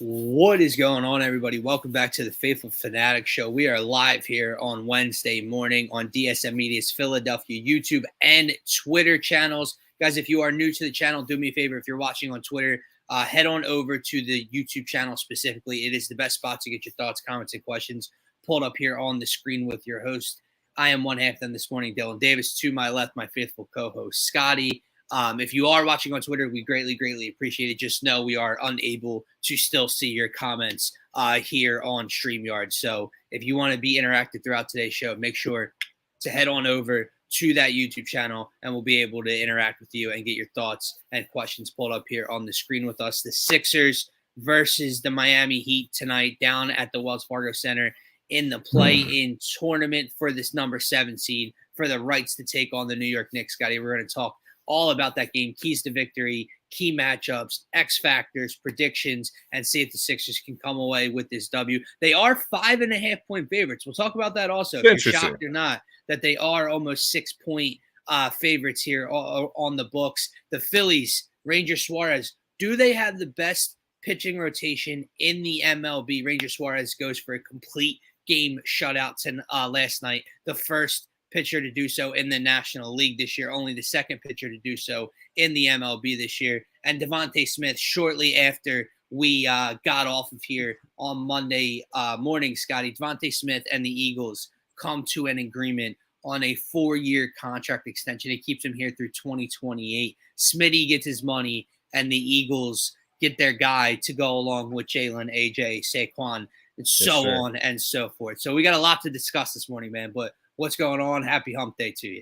What is going on, everybody? Welcome back to the Phaithful Phanatics show. We are live here on Wednesday morning on DSM-Media's Philadelphia YouTube and Twitter channels. Guys, if you are new to the channel, do me a favor. If you're watching on Twitter, head on over to the YouTube channel specifically. It is the best spot to get your thoughts, comments, and questions pulled up here on the screen with your host. I am one half of them this morning, Dylan Davis. To my left, my faithful co-host, Scotty. If you are watching on Twitter, we greatly appreciate it. Just know we are unable to still see your comments here on StreamYard. So if you want to be interactive throughout today's show, make sure to head on over to that YouTube channel, and we'll be able to interact with you and get your thoughts and questions pulled up here on the screen with us. The Sixers versus the Miami Heat tonight down at the Wells Fargo Center in the play-in tournament for this number 7 seed for the rights to take on the New York Knicks. Scotty, we're going to talk all about that game, keys to victory, key matchups, X factors, predictions, and see if the Sixers can come away with this W. They are 5.5-point favorites. We'll talk about that also, if you're shocked or not, that they are almost 6-point favorites here on the books. The Phillies, Ranger Suarez, do they have the best pitching rotation in the MLB? Ranger Suarez goes for a complete game shutout last night, the first pitcher to do so in the National League this year, only the second pitcher to do so in the MLB this year. And Devontae Smith, shortly after we got off of here on Monday morning, Scotty, Devontae Smith and the Eagles come to an agreement on a 4-year contract extension. It keeps him here through 2028. Smitty gets his money, and the Eagles get their guy to go along with Jalen, AJ, Saquon, and so on and so forth. So we got a lot to discuss this morning, man, but what's going on? Happy hump day to you.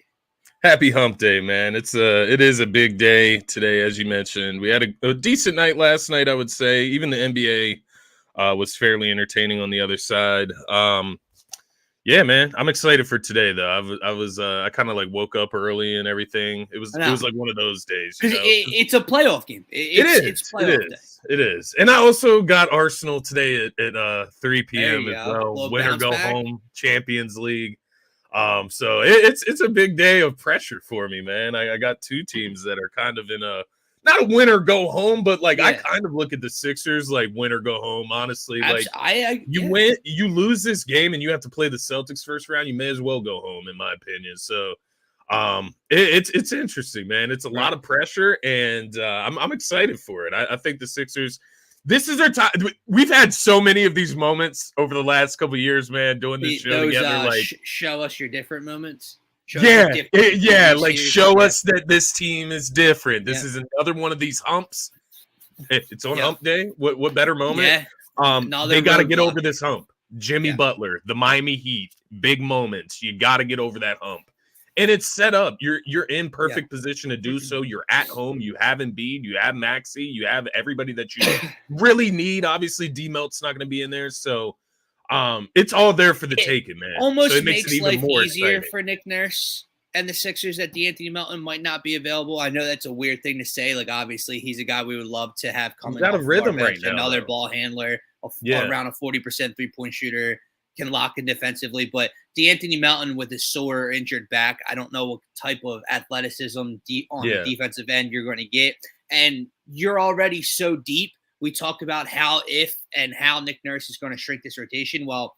Happy hump day, man. It is a big day today, as you mentioned. We had a decent night last night, I would say. Even the NBA was fairly entertaining on the other side. Yeah, man, I'm excited for today, though. I kind of like woke up early and everything. It was like one of those days. Because it's a playoff game. It's playoff day. It is. And I also got Arsenal today at 3 p.m. as well. Winner go home, Champions League. So it's a big day of pressure for me, man. I got two teams that are kind of in not a win or go home, but like I kind of look at the Sixers like win or go home. Honestly, like you lose this game and you have to play the Celtics first round, you may as well go home, in my opinion. So it's interesting, man. It's a lot of pressure, and I'm excited for it. I think the Sixers. This is their time. We've had so many of these moments over the last couple of years, man, doing this show together. Like, show us your different moments. Show us that this team is different. This is another one of these humps. It's on hump day. What better moment? They got to get over this hump. Jimmy Butler, the Miami Heat, big moments. You got to get over that hump. And it's set up. You're in perfect position to do so. You're at home. You have Embiid. You have Maxey. You have everybody that you really need. Obviously, D-Melt's not going to be in there. So it's all there for the taking, man. Almost so it makes it even life more easier exciting for Nick Nurse and the Sixers that DeAnthony Melton might not be available. I know that's a weird thing to say. Like, obviously, he's a guy we would love to have coming. He's got a rhythm right now. Another ball handler, around a 40% three-point shooter. Can lock in defensively, but DeAnthony Melton with his sore or injured back, I don't know what type of athleticism on the defensive end you're going to get. And you're already so deep. We talked about how Nick Nurse is going to shrink this rotation. Well,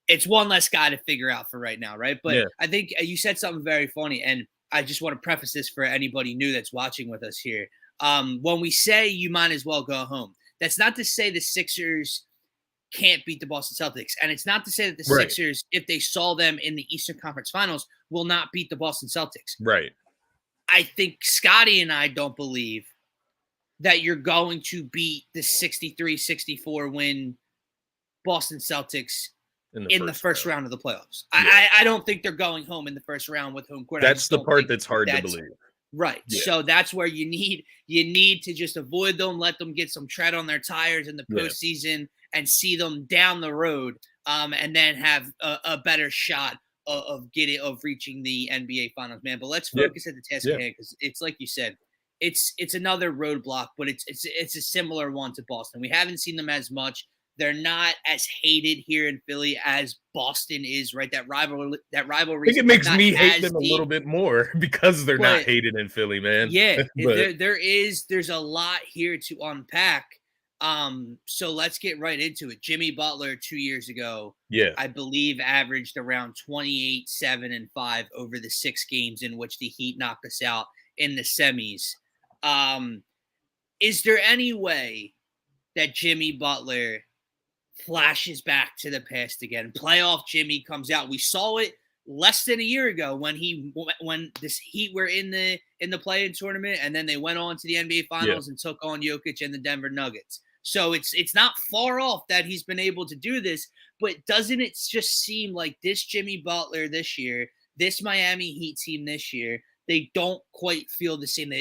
it's one less guy to figure out for right now, right? But I think you said something very funny, and I just want to preface this for anybody new that's watching with us here. When we say you might as well go home, that's not to say the Sixers can't beat the Boston Celtics. And it's not to say that the Sixers, if they saw them in the Eastern Conference Finals, will not beat the Boston Celtics. Right. I think Scotty and I don't believe that you're going to beat the 63-64 win Boston Celtics in the first round of the playoffs. I don't think they're going home in the first round with home court. That's the part that's hard to believe. Right. Yeah. So that's where you need to just avoid them, let them get some tread on their tires in the postseason and see them down the road, and then have a better shot of reaching the NBA Finals, man. But let's focus at the task at hand, because it's like you said, it's another roadblock, but it's a similar one to Boston. We haven't seen them as much. They're not as hated here in Philly as Boston is, right? That rivalry. I think it makes me hate them a little bit more because they're not hated in Philly, man. Yeah, there's a lot here to unpack. So let's get right into it. Jimmy Butler 2 years ago, Yeah. I believe averaged around 28, 7, and 5 over the 6 games in which the Heat knocked us out in the semis. Is there any way that Jimmy Butler flashes back to the past again? Playoff Jimmy comes out. We saw it less than a year ago when this Heat were in the play-in tournament, and then they went on to the NBA Finals and took on Jokic and the Denver Nuggets. So it's not far off that he's been able to do this, but doesn't it just seem like this Jimmy Butler this year, this Miami Heat team this year, they don't quite feel the same.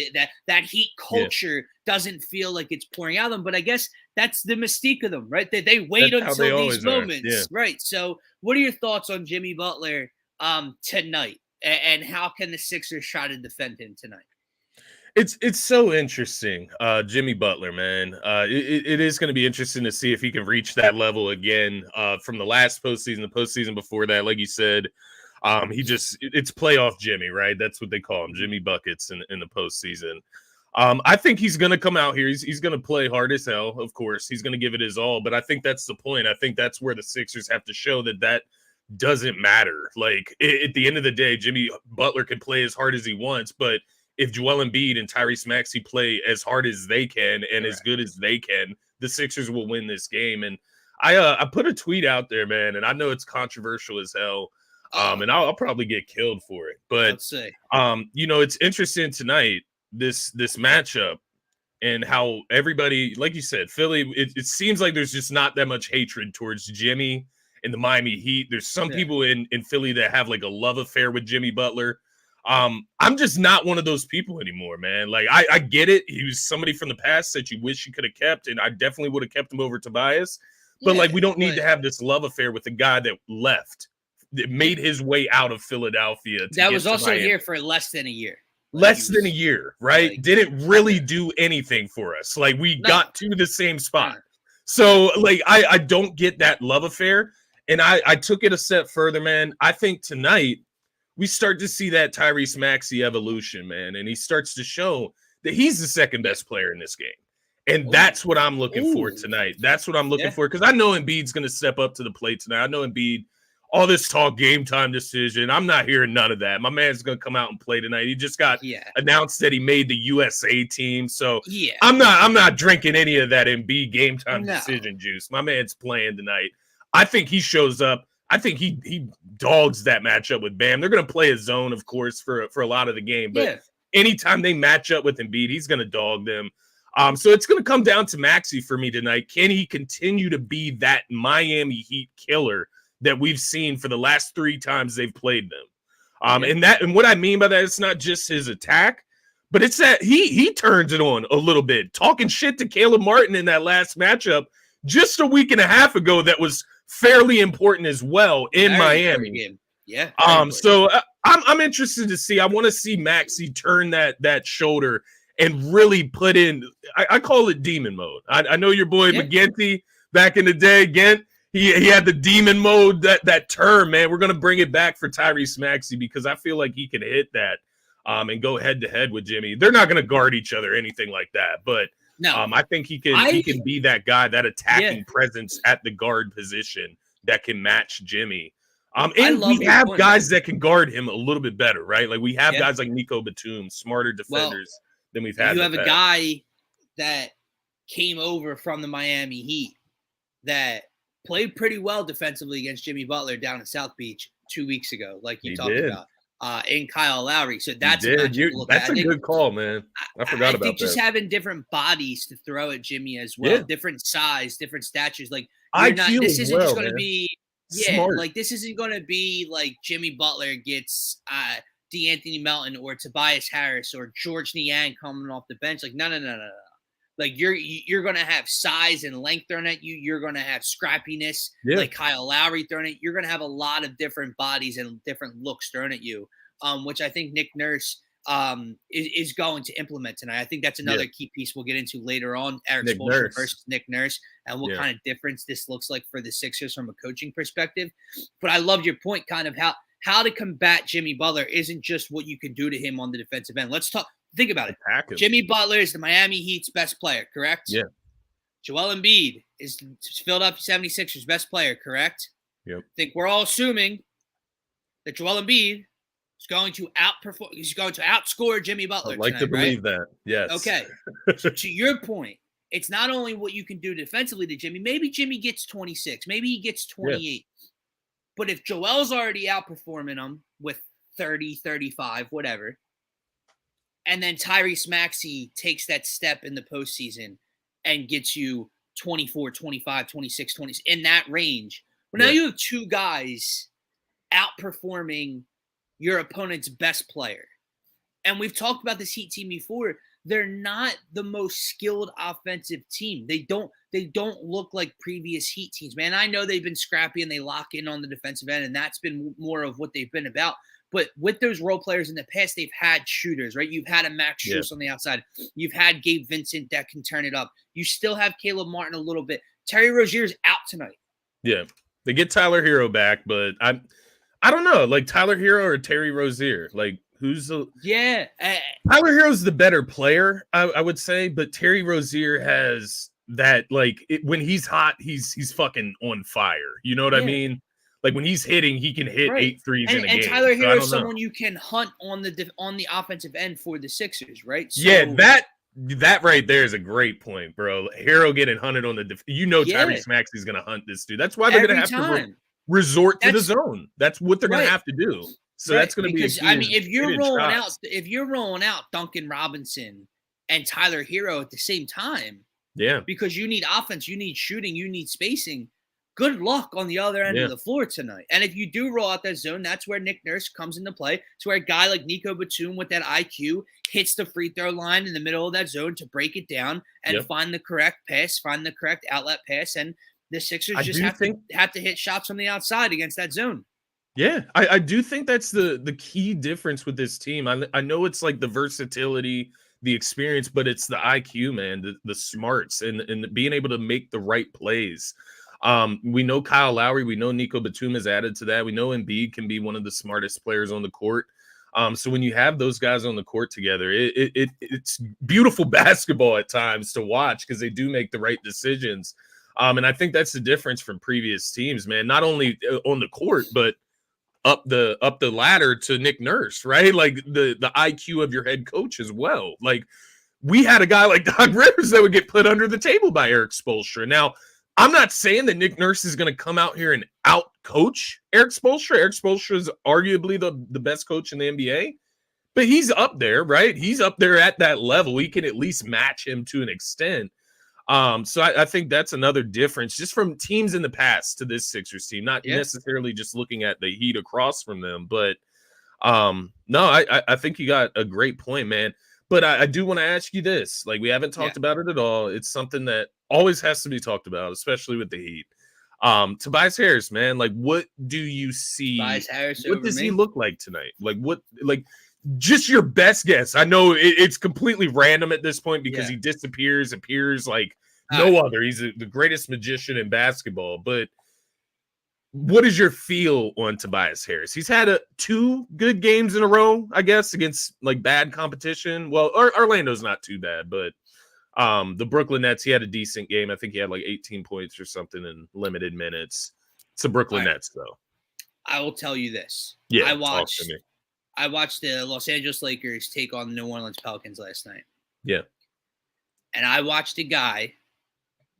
That Heat culture doesn't feel like it's pouring out of them. But I guess that's the mystique of them, right? They wait until these moments, right? So what are your thoughts on Jimmy Butler tonight, and how can the Sixers try to defend him tonight? It's so interesting, Jimmy Butler, man. It is going to be interesting to see if he can reach that level again from the last postseason, the postseason before that. Like you said, it's playoff Jimmy, right? That's what they call him, Jimmy Buckets in the postseason. I think he's going to come out here. He's going to play hard as hell, of course. He's going to give it his all, but I think that's the point. I think that's where the Sixers have to show that doesn't matter. Like, at the end of the day, Jimmy Butler can play as hard as he wants, but if Joel Embiid and Tyrese Maxey play as hard as they can and as good as they can, the Sixers will win this game. And I put a tweet out there, man, and I know it's controversial as hell, and I'll probably get killed for it. But let's say, it's interesting tonight, this matchup, and how everybody, like you said, Philly, it seems like there's just not that much hatred towards Jimmy and the Miami Heat. There's some people in Philly that have like a love affair with Jimmy Butler. I'm just not one of those people anymore, man. Like, I get it. He was somebody from the past that you wish you could have kept, and I definitely would have kept him over Tobias. But we don't need to have this love affair with the guy that left, that made his way out of Philadelphia. That was also here for less than a year. Less than a year, right? Like, didn't really do anything for us. Like, we got to the same spot. So, like, I don't get that love affair. And I took it a step further, man. I think tonight we start to see that Tyrese Maxey evolution, man. And he starts to show that he's the second best player in this game. And that's what I'm looking for tonight. That's what I'm looking for. Because I know Embiid's going to step up to the plate tonight. I know Embiid, all this talk, game time decision, I'm not hearing none of that. My man's going to come out and play tonight. He just got announced that he made the USA team. So I'm not drinking any of that Embiid game time decision juice. My man's playing tonight. I think he shows up. I think he dogs that matchup with Bam. They're going to play a zone, of course, for a lot of the game. But anytime they match up with Embiid, he's going to dog them. So it's going to come down to Maxey for me tonight. Can he continue to be that Miami Heat killer that we've seen for the last 3 times they've played them? And what I mean by that, it's not just his attack, but it's that he turns it on a little bit, talking shit to Caleb Martin in that last matchup just a week and a half ago. That was fairly important as well in Miami. So I'm interested to see. I want to see Maxey turn that shoulder and really put in, I call it demon mode. I know your boy McGinty back in the day, Gent, he had the demon mode, that term, man. We're going to bring it back for Tyrese Maxey because I feel like he can hit that and go head to head with Jimmy. They're not going to guard each other or anything like that, but I think he can be that guy, that attacking presence at the guard position that can match Jimmy. And we have guys that can guard him a little bit better, right? Like, we have guys like Nico Batum, smarter defenders than we've had. You have a guy that came over from the Miami Heat that played pretty well defensively against Jimmy Butler down in South Beach 2 weeks ago, like you talked about. In Kyle Lowry. So that's a good call, man. I forgot about that. I think just having different bodies to throw at Jimmy as well, different size, different statures. Like, this isn't just going to be like, this isn't going to be like Jimmy Butler gets DeAnthony Melton or Tobias Harris or George Niang coming off the bench. Like, no. Like, you're going to have size and length thrown at you. You're going to have scrappiness, like Kyle Lowry thrown at you. You're going to have a lot of different bodies and different looks thrown at you, which I think Nick Nurse is going to implement tonight. I think that's another key piece we'll get into later on, Eric Spoelstra versus Nick Nurse, and what kind of difference this looks like for the Sixers from a coaching perspective. But I love your point, kind of how to combat Jimmy Butler isn't just what you can do to him on the defensive end. Let's talk. Think about it. Jimmy Butler is the Miami Heat's best player, correct? Yeah. Joel Embiid is Philadelphia 76ers best player, correct? Yep. I think we're all assuming that Joel Embiid is going to outperform. He's going to outscore Jimmy Butler I'd like tonight, to believe that. Yes. Okay. So to your point, it's not only what you can do defensively to Jimmy. Maybe Jimmy gets 26. Maybe he gets 28. Yeah. But if Joel's already outperforming him with 30, 35, whatever, and then Tyrese Maxey takes that step in the postseason and gets you 24, 25, 26, 20, in that range. Well, now you have two guys outperforming your opponent's best player. And we've talked about this Heat team before. They're not the most skilled offensive team. They don't look like previous Heat teams, man. I know they've been scrappy and they lock in on the defensive end, and that's been more of what they've been about. But with those role players in the past, they've had shooters, right? You've had a Max Strus on the outside. You've had Gabe Vincent that can turn it up. You still have Caleb Martin a little bit. Terry Rozier's out tonight. Yeah. They get Tyler Hero back, but I don't know. Like Tyler Hero or Terry Rozier? Like who's the Tyler Hero's the better player, I would say, but Terry Rozier has that when he's hot, he's fucking on fire. You know what I mean? Like when he's hitting, he can hit 8 threes in a game. And Tyler Hero is someone you can hunt on the offensive end for the Sixers, right? So, that right there is a great point, bro. Hero getting hunted on the Tyrese Maxey's going to hunt this dude. That's why they're going to have to resort to the zone. That's what they're going to have to do. So that's going to be if you're rolling out Duncan Robinson and Tyler Hero at the same time, because you need offense, you need shooting, you need spacing. Good luck on the other end of the floor tonight. And if you do roll out that zone, that's where Nick Nurse comes into play. It's where a guy like Nico Batum with that IQ hits the free throw line in the middle of that zone to break it down and find the correct pass, find the correct outlet pass. And the Sixers have to hit shots from the outside against that zone. Yeah, I do think that's the key difference with this team. I know it's like the versatility, the experience, but it's the IQ, man, the smarts and being able to make the right plays. We know Kyle Lowry, we know Nico Batum is added to that. We know Embiid can be one of the smartest players on the court. So when you have those guys on the court together, it's beautiful basketball at times to watch because they do make the right decisions. And I think that's the difference from previous teams, man, not only on the court, but up the ladder to Nick Nurse, right? Like the IQ of your head coach as well. Like we had a guy like Doc Rivers that would get put under the table by Erik Spoelstra. Now, I'm not saying that Nick Nurse is going to come out here and out coach Erik Spoelstra. Erik Spoelstra is arguably the best coach in the NBA, but he's up there, right? He's up there at that level. We can at least match him to an extent. So I think that's another difference just from teams in the past to this Sixers team, not necessarily just looking at the Heat across from them, but no, I think you got a great point, man. But I do want to ask you this. Like, we haven't talked about it at all. It's something that always has to be talked about, especially with the Heat. Tobias Harris, man, like, what do you see? Tobias Harris, what does he look like tonight? Like, just your best guess. I know it's completely random at this point because he disappears, appears like no other. He's the greatest magician in basketball. But what is your feel on Tobias Harris? He's had 2 good games in a row, I guess, against like bad competition. Well, Orlando's not too bad, but the Brooklyn Nets, he had a decent game. I think he had like 18 points or something in limited minutes. It's the Brooklyn Nets, though. I will tell you this. Yeah, I watched the Los Angeles Lakers take on the New Orleans Pelicans last night. Yeah. And I watched a guy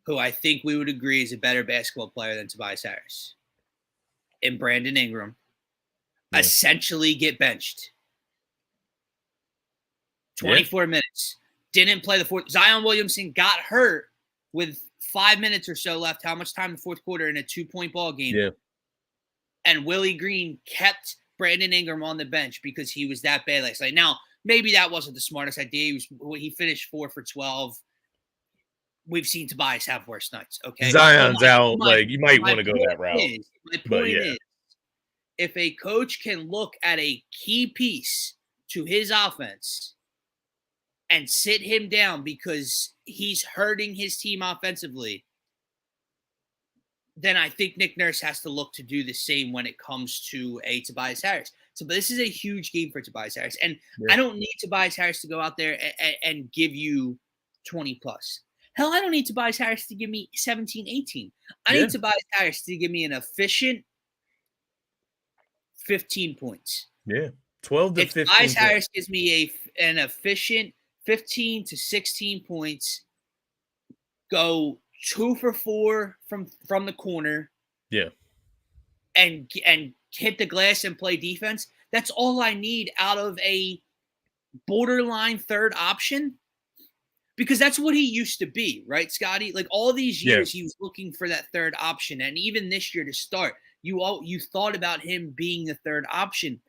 who I think we would agree is a better basketball player than Tobias Harris. And Brandon Ingram essentially get benched. 24 minutes. Didn't play the fourth. Zion Williamson got hurt with 5 minutes or so left. How much time in the fourth quarter in a 2-point ball game? Yeah. And Willie Green kept Brandon Ingram on the bench because he was that bad last night. Now, maybe that wasn't the smartest idea. He finished 4 for 12. We've seen Tobias have worse nights. Okay, Zion's out. Like you might want to go that route. My point is, if a coach can look at a key piece to his offense and sit him down because he's hurting his team offensively, then I think Nick Nurse has to look to do the same when it comes to a Tobias Harris. So this is a huge game for Tobias Harris. And I don't need Tobias Harris to go out there and give you 20 plus. Hell, I don't need Tobias Harris to give me 17, 18. I need Tobias Harris to give me an efficient 15 points. Yeah, 12 to 15 Tobias Harris gives me an efficient 15 to 16 points, go 2 for 4 from the corner. Yeah. And hit the glass and play defense. That's all I need out of a borderline third option, because that's what he used to be, right, Scotty? Like all these years, he was looking for that third option, and even this year to start, you thought about him being the third option.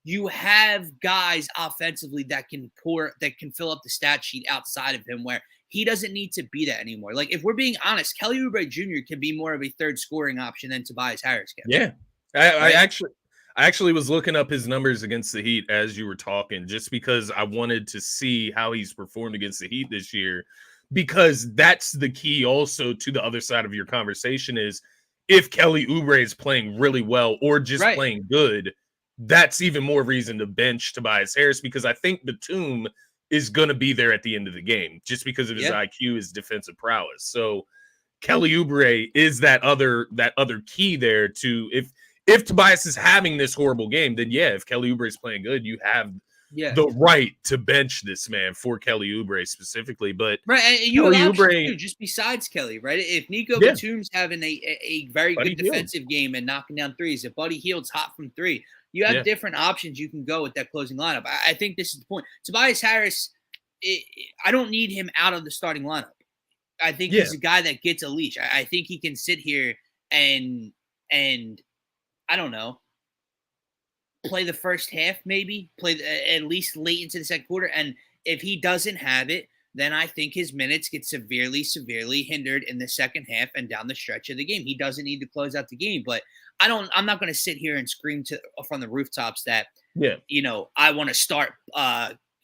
You have guys offensively that can fill up the stat sheet outside of him, where he doesn't need to be that anymore. Like, if we're being honest, Kelly Oubre Jr. can be more of a third scoring option than Tobias Harris can. Yeah. I actually was looking up his numbers against the Heat as you were talking, just because I wanted to see how he's performed against the Heat this year, because that's the key also to the other side of your conversation is if Kelly Oubre is playing really well or just playing good, that's even more reason to bench Tobias Harris, because I think Batum is going to be there at the end of the game just because of his IQ, his defensive prowess. So Kelly Oubre is that other key there to if Tobias is having this horrible game, then if Kelly Oubre is playing good, you have the right to bench this man for Kelly Oubre specifically. But and you have options too, just besides Kelly, right? If Nico Batum's having a very good defensive game and knocking down threes, if Buddy Hield's hot from three, you have different options you can go with that closing lineup. I think this is the point. Tobias Harris, I don't need him out of the starting lineup. I think he's a guy that gets a leash. I think he can sit here and I don't know, play the first half, maybe play at least late into the second quarter. And if he doesn't have it, then I think his minutes get severely hindered in the second half and down the stretch of the game. He doesn't need to close out the game, but I'm not going to sit here and scream from the rooftops that, I want to start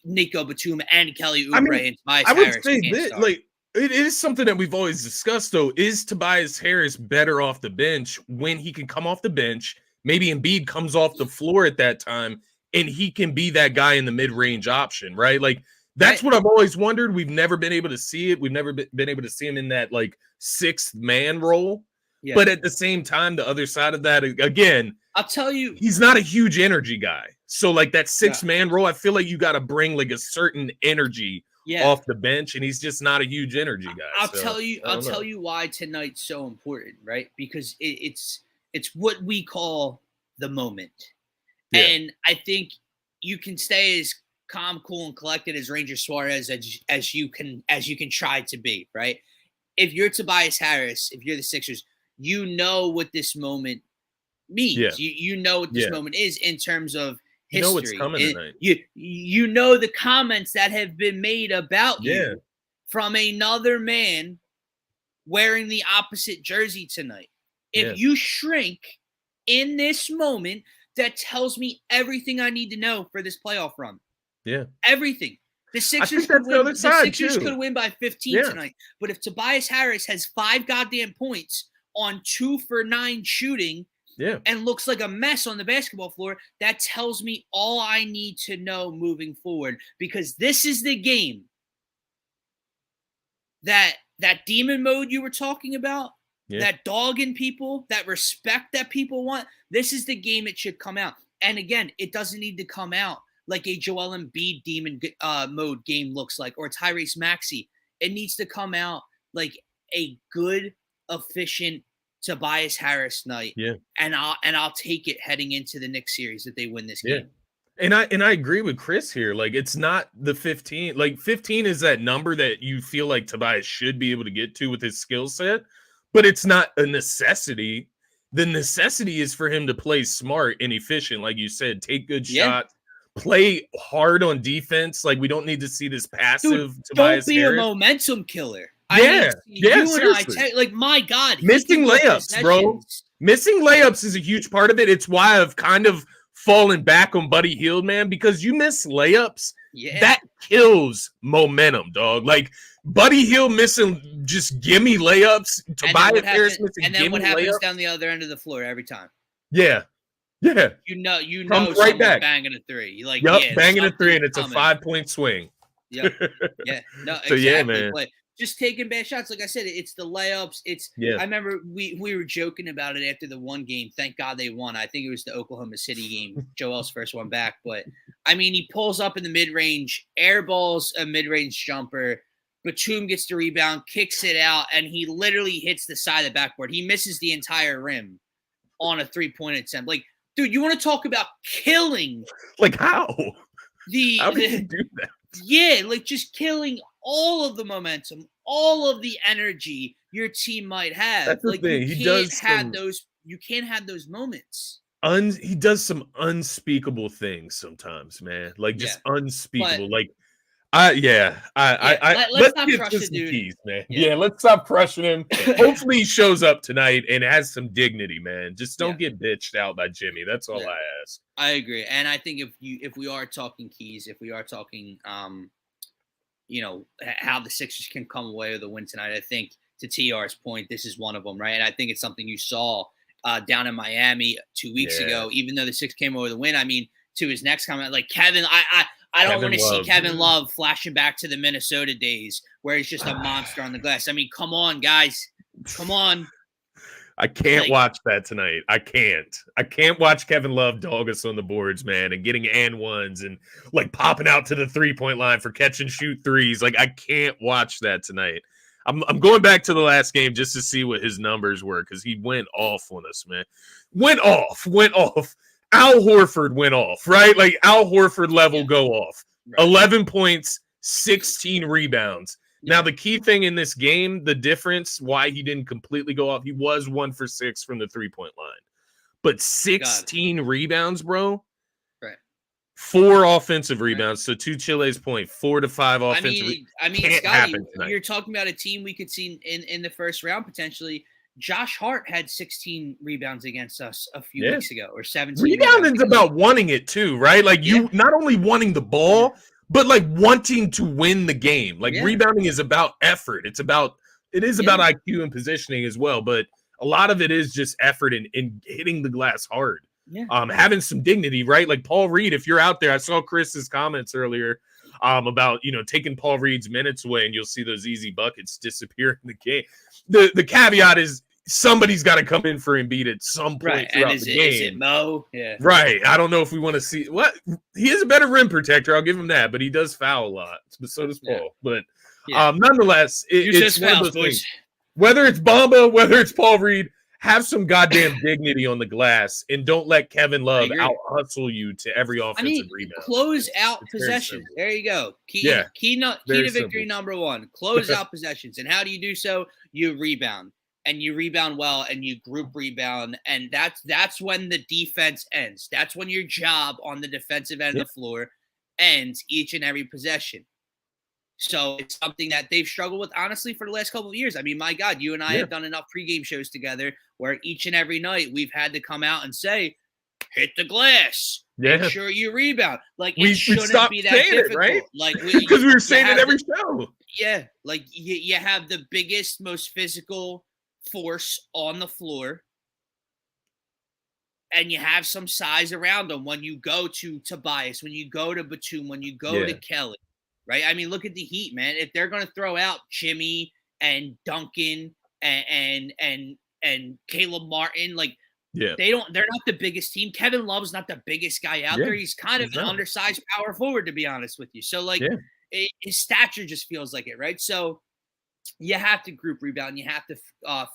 Nico Batum and Kelly Oubre and Tobias Harris. I would say that, like, it is something that we've always discussed, though. Is Tobias Harris better off the bench when he can come off the bench? Maybe Embiid comes off the floor at that time, and he can be that guy in the mid-range option, right? Like, that's what I've always wondered. We've never been able to see it. We've never been able to see him in that, like, sixth man role. Yeah. But at the same time, the other side of that, again, I'll tell you, he's not a huge energy guy. So, like, that six-man role, I feel like you got to bring, like, a certain energy off the bench, and he's just not a huge energy guy. I'll tell you why tonight's so important, right? Because it's what we call the moment. Yeah. And I think you can stay as calm, cool, and collected as Ranger Suarez as you can try to be, right? If you're Tobias Harris, if you're the Sixers, you know what this moment means. Yeah. You know what this moment is in terms of history. You know what's coming tonight. You know the comments that have been made about you from another man wearing the opposite jersey tonight. If you shrink in this moment, that tells me everything I need to know for this playoff run. Yeah. Everything. The Sixers could win. The Sixers could win by 15 tonight. But if Tobias Harris has 5 goddamn points on 2 for 9 shooting and looks like a mess on the basketball floor, that tells me all I need to know moving forward, because this is the game that demon mode you were talking about, that dog in people, that respect that people want. This is the game it should come out. And again, it doesn't need to come out like a Joel Embiid demon mode game looks like, or Tyrese Maxey. It needs to come out like a good, efficient Tobias Harris night. Yeah. And I'll take it heading into the Knicks series that they win this game. And I agree with Chris here. Like, it's not the 15. Like, 15 is that number that you feel like Tobias should be able to get to with his skill set, but it's not a necessity. The necessity is for him to play smart and efficient, like you said, take good shots, play hard on defense. Like, we don't need to see this passive Tobias Don't be Harris. A momentum killer. Seriously. Like, my God. Missing layups, bro. Missing layups is a huge part of it. It's why I've kind of fallen back on Buddy Hield, man, because you miss layups. Yeah. That kills momentum, dog. Like, Buddy Hield missing just gimme layups. Tobias Harris missing and then what happens down the other end of the floor every time? Yeah. Yeah. You know right back. Banging a three. You're like, banging a three, and it's a 5-point swing. Yeah. No, so exactly. man. just taking bad shots. Like I said, it's the layups. I remember we were joking about it after the one game. Thank God they won. I think it was the Oklahoma City game. Joel's first one back. But, I mean, he pulls up in the mid-range, airballs a mid-range jumper. Batum gets the rebound, kicks it out, and he literally hits the side of the backboard. He misses the entire rim on a three-point attempt. Like, dude, you want to talk about killing? Like, how? How did you do that? Yeah, like just killing all of the momentum, all of the energy your team might have. That's the like thing. You can't have those moments. He does some unspeakable things sometimes, man. Like just unspeakable. Let's stop get crushing to some dude. keys, man. Yeah, let's stop crushing him. Hopefully he shows up tonight and has some dignity, man. Just don't get bitched out by Jimmy. That's all I ask. I agree. And I think if we are talking keys, if we are talking how the Sixers can come away with a win tonight, I think to TR's point, this is one of them, right? And I think it's something you saw down in Miami 2 weeks ago, even though the Sixers came away with a win. I mean, to his next comment, like Kevin, I don't want to see Kevin Love flashing back to the Minnesota days where he's just a monster on the glass. I mean, come on, guys. Come on. I can't watch that tonight. I can't watch Kevin Love dog us on the boards, man, and getting and ones and like popping out to the 3-point line for catch and shoot threes. Like, I can't watch that tonight. I'm going back to the last game just to see what his numbers were because he went off on us, man. Went off. Al Horford went off, right? Like Al Horford level go off. Right. 11 points, 16 rebounds. Yeah. Now, the key thing in this game, the difference, why he didn't completely go off, he was 1 for 6 from the 3-point line. But 16 rebounds, bro. Right. 4 offensive rebounds. So to Chile's point, 4 to 5 offensive rebounds. I mean, Scotty, you're talking about a team we could see in the first round potentially. Josh Hart had 16 rebounds against us a few weeks ago, or 17. Rebounding's about wanting it too, right? Like you not only wanting the ball, but like wanting to win the game. Like rebounding is about effort. It is about IQ and positioning as well, but a lot of it is just effort and hitting the glass hard. Yeah. Having some dignity, right? Like Paul Reed, if you're out there, I saw Chris's comments earlier about taking Paul Reed's minutes away, and you'll see those easy buckets disappear in the game. The caveat is somebody's got to come in for Embiid at some point throughout the game. Is it Mo? Yeah. Right. I don't know if we want to see what he is a better rim protector. I'll give him that, but he does foul a lot. But so does Paul. But nonetheless, it's one of those things. Whether it's Bamba, whether it's Paul Reed, have some goddamn dignity on the glass and don't let Kevin Love out hustle you to every offensive rebound. Close out possessions. There you go. Key to victory number 1. Close out possessions. And how do you do so? You rebound. And you rebound well, and you group rebound, and that's when the defense ends. That's when your job on the defensive end of the floor ends each and every possession. So it's something that they've struggled with, honestly, for the last couple of years. I mean, my God, you and I have done enough pregame shows together where each and every night we've had to come out and say, hit the glass. Make sure you rebound. Like, it shouldn't be that difficult. Right? Like, because we were saying it every show. Yeah, like you have the biggest, most physical force on the floor, and you have some size around them when you go to Tobias, when you go to Batum, when you go to Kelly, right? I mean, look at the Heat, man. If they're going to throw out Jimmy and Duncan and Caleb Martin, like they're not the biggest team. Kevin Love's not the biggest guy out there. He's kind of an undersized power forward, to be honest with you. So like his stature just feels like it, right? So you have to group rebound. You have to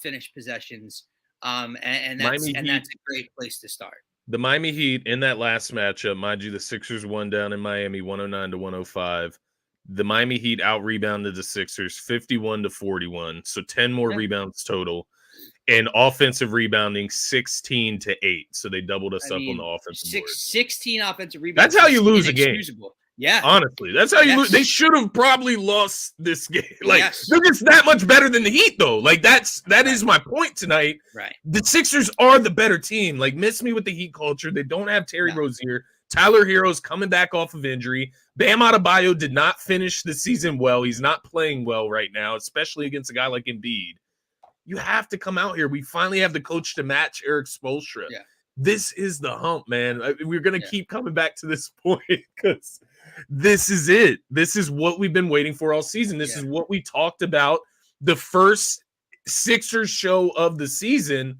finish possessions, and that's a great place to start. The Miami Heat in that last matchup, mind you, the Sixers won down in Miami 109-105. The Miami Heat out-rebounded the Sixers 51-41, so 10 more rebounds total. And offensive rebounding 16-8, so they doubled us up on the offensive board. 16 offensive rebounds. That's how you lose a game. Yeah, honestly, that's how you lose. They should have probably lost this game. Like they're just that much better than the Heat, though. Like that is my point tonight. Right, the Sixers are the better team. Like, miss me with the Heat culture. They don't have Terry Rozier. Tyler Hero's coming back off of injury. Bam Adebayo did not finish the season well. He's not playing well right now, especially against a guy like Embiid. You have to come out here. We finally have the coach to match Eric Spoelstra. Yeah. This is the hump, man. We're going to keep coming back to this point because this is it. This is what we've been waiting for all season. This is what we talked about the first Sixers show of the season.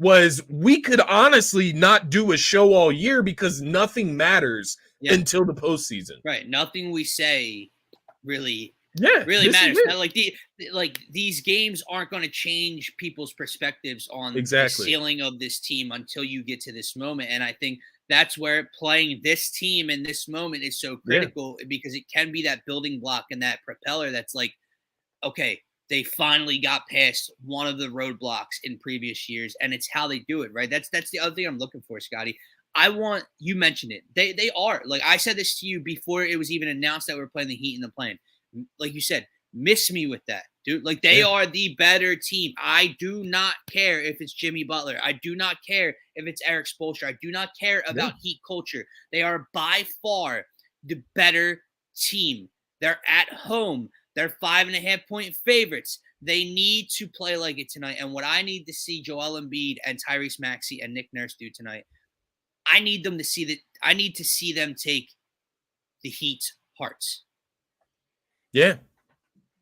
Was we could honestly not do a show all year because nothing matters until the postseason. Right. Nothing we say really really matters. These games aren't going to change people's perspectives on the ceiling of this team until you get to this moment. And I think that's where playing this team in this moment is so critical because it can be that building block and that propeller that's like, okay, they finally got past one of the roadblocks in previous years, and it's how they do it, right? That's the other thing I'm looking for, Scotty. You mentioned it. They are, like I said this to you before it was even announced that we were playing the Heat in the play-in. Like you said, miss me with that, dude. Like they are the better team. I do not care if it's Jimmy Butler. I do not care if it's Eric Spoelstra. I do not care about Heat culture. They are by far the better team. They're at home. They're 5.5-point favorites. They need to play like it tonight. And what I need to see Joel Embiid and Tyrese Maxey and Nick Nurse do tonight, I need them to see that. I need to see them take the Heat's hearts. Yeah.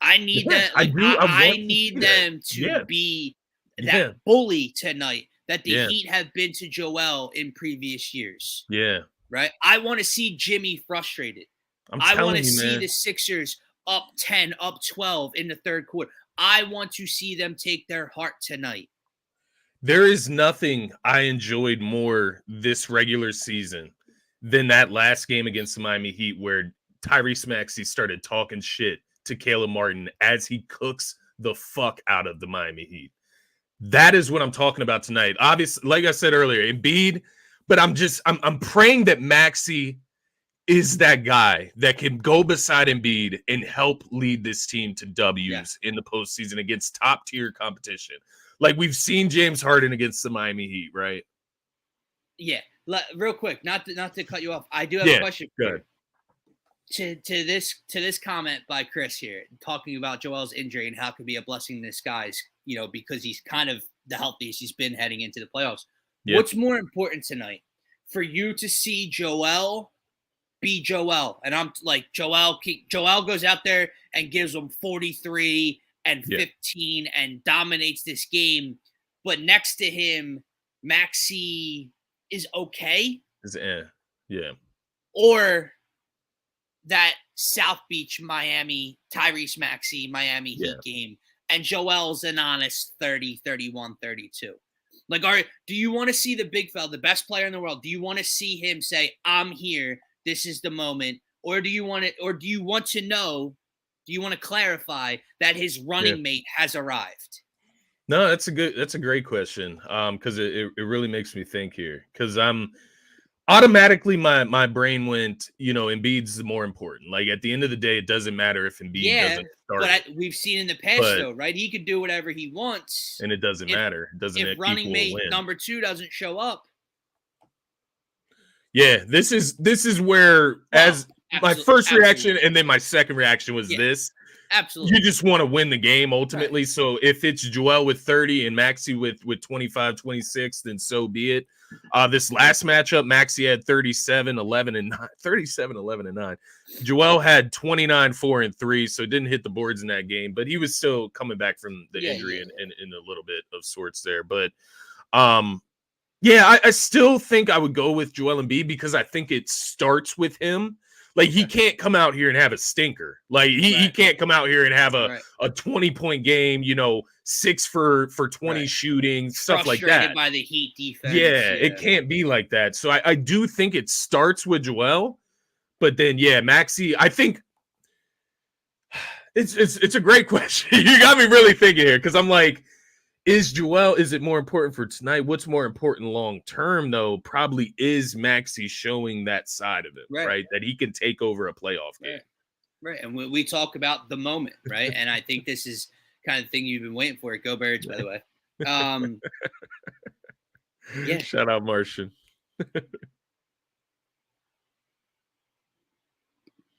I need that. Like, I need them to be that bully tonight that the Heat have been to Joel in previous years. Yeah. Right? I want to see Jimmy frustrated. I want to see the Sixers up 10, up 12 in the third quarter. I want to see them take their heart tonight. There is nothing I enjoyed more this regular season than that last game against the Miami Heat where Tyrese Maxey started talking shit to Caleb Martin as he cooks the fuck out of the Miami Heat. That is what I'm talking about tonight. Obviously, like I said earlier, Embiid, but I'm praying that Maxey is that guy that can go beside Embiid and help lead this team to W's in the postseason against top-tier competition. Like we've seen James Harden against the Miami Heat, right? Yeah. Real quick, not to cut you off. I do have a question for you. To this comment by Chris here, talking about Joel's injury and how it could be a blessing in disguise, because he's kind of the healthiest he's been heading into the playoffs. Yep. What's more important tonight? For you to see Joel be Joel. And I'm like, Joel goes out there and gives them 43 and 15 and dominates this game. But next to him, Maxey is okay. Yeah. Or that South Beach, Miami, Tyrese Maxey, Miami Heat game. And Joel's an honest 30, 31, 32. Like, do you want to see the big fella, the best player in the world? Do you want to see him say, I'm here? This is the moment, or do you want to clarify that his running mate has arrived? No, that's a great question. Because it really makes me think here. Because I'm automatically my brain went, Embiid's the more important. Like at the end of the day, it doesn't matter if Embiid doesn't start. But we've seen in the past though, right? He could do whatever he wants, and it doesn't matter. It doesn't. If running mate number 2 doesn't show up. Yeah, this is where my first reaction and then my second reaction was this. Absolutely. You just want to win the game ultimately. Right. So if it's Joel with 30 and Maxey with 25, 26, then so be it. This last matchup, Maxey had 37, 11, and 9. 37, 11, and 9. Joel had 29, 4, and 3, so didn't hit the boards in that game, but he was still coming back from the injury in a little bit of sorts there. But I still think I would go with Joel Embiid because I think it starts with him. Like, he can't come out here and have a stinker. Like, he can't come out here and have a 20-point game, 6 for 20 shooting, stuff like that. Frustrated by the Heat defense. Yeah, it can't be like that. So I do think it starts with Joel. But then, Maxey, I think it's a great question. You got me really thinking here because I'm like, is it more important for tonight? What's more important long term, though, probably is Maxey showing that side of it, right? That he can take over a playoff game. Right. And we talk about the moment, right? And I think this is kind of the thing you've been waiting for. Go Birds, by the way. Shout out Martian.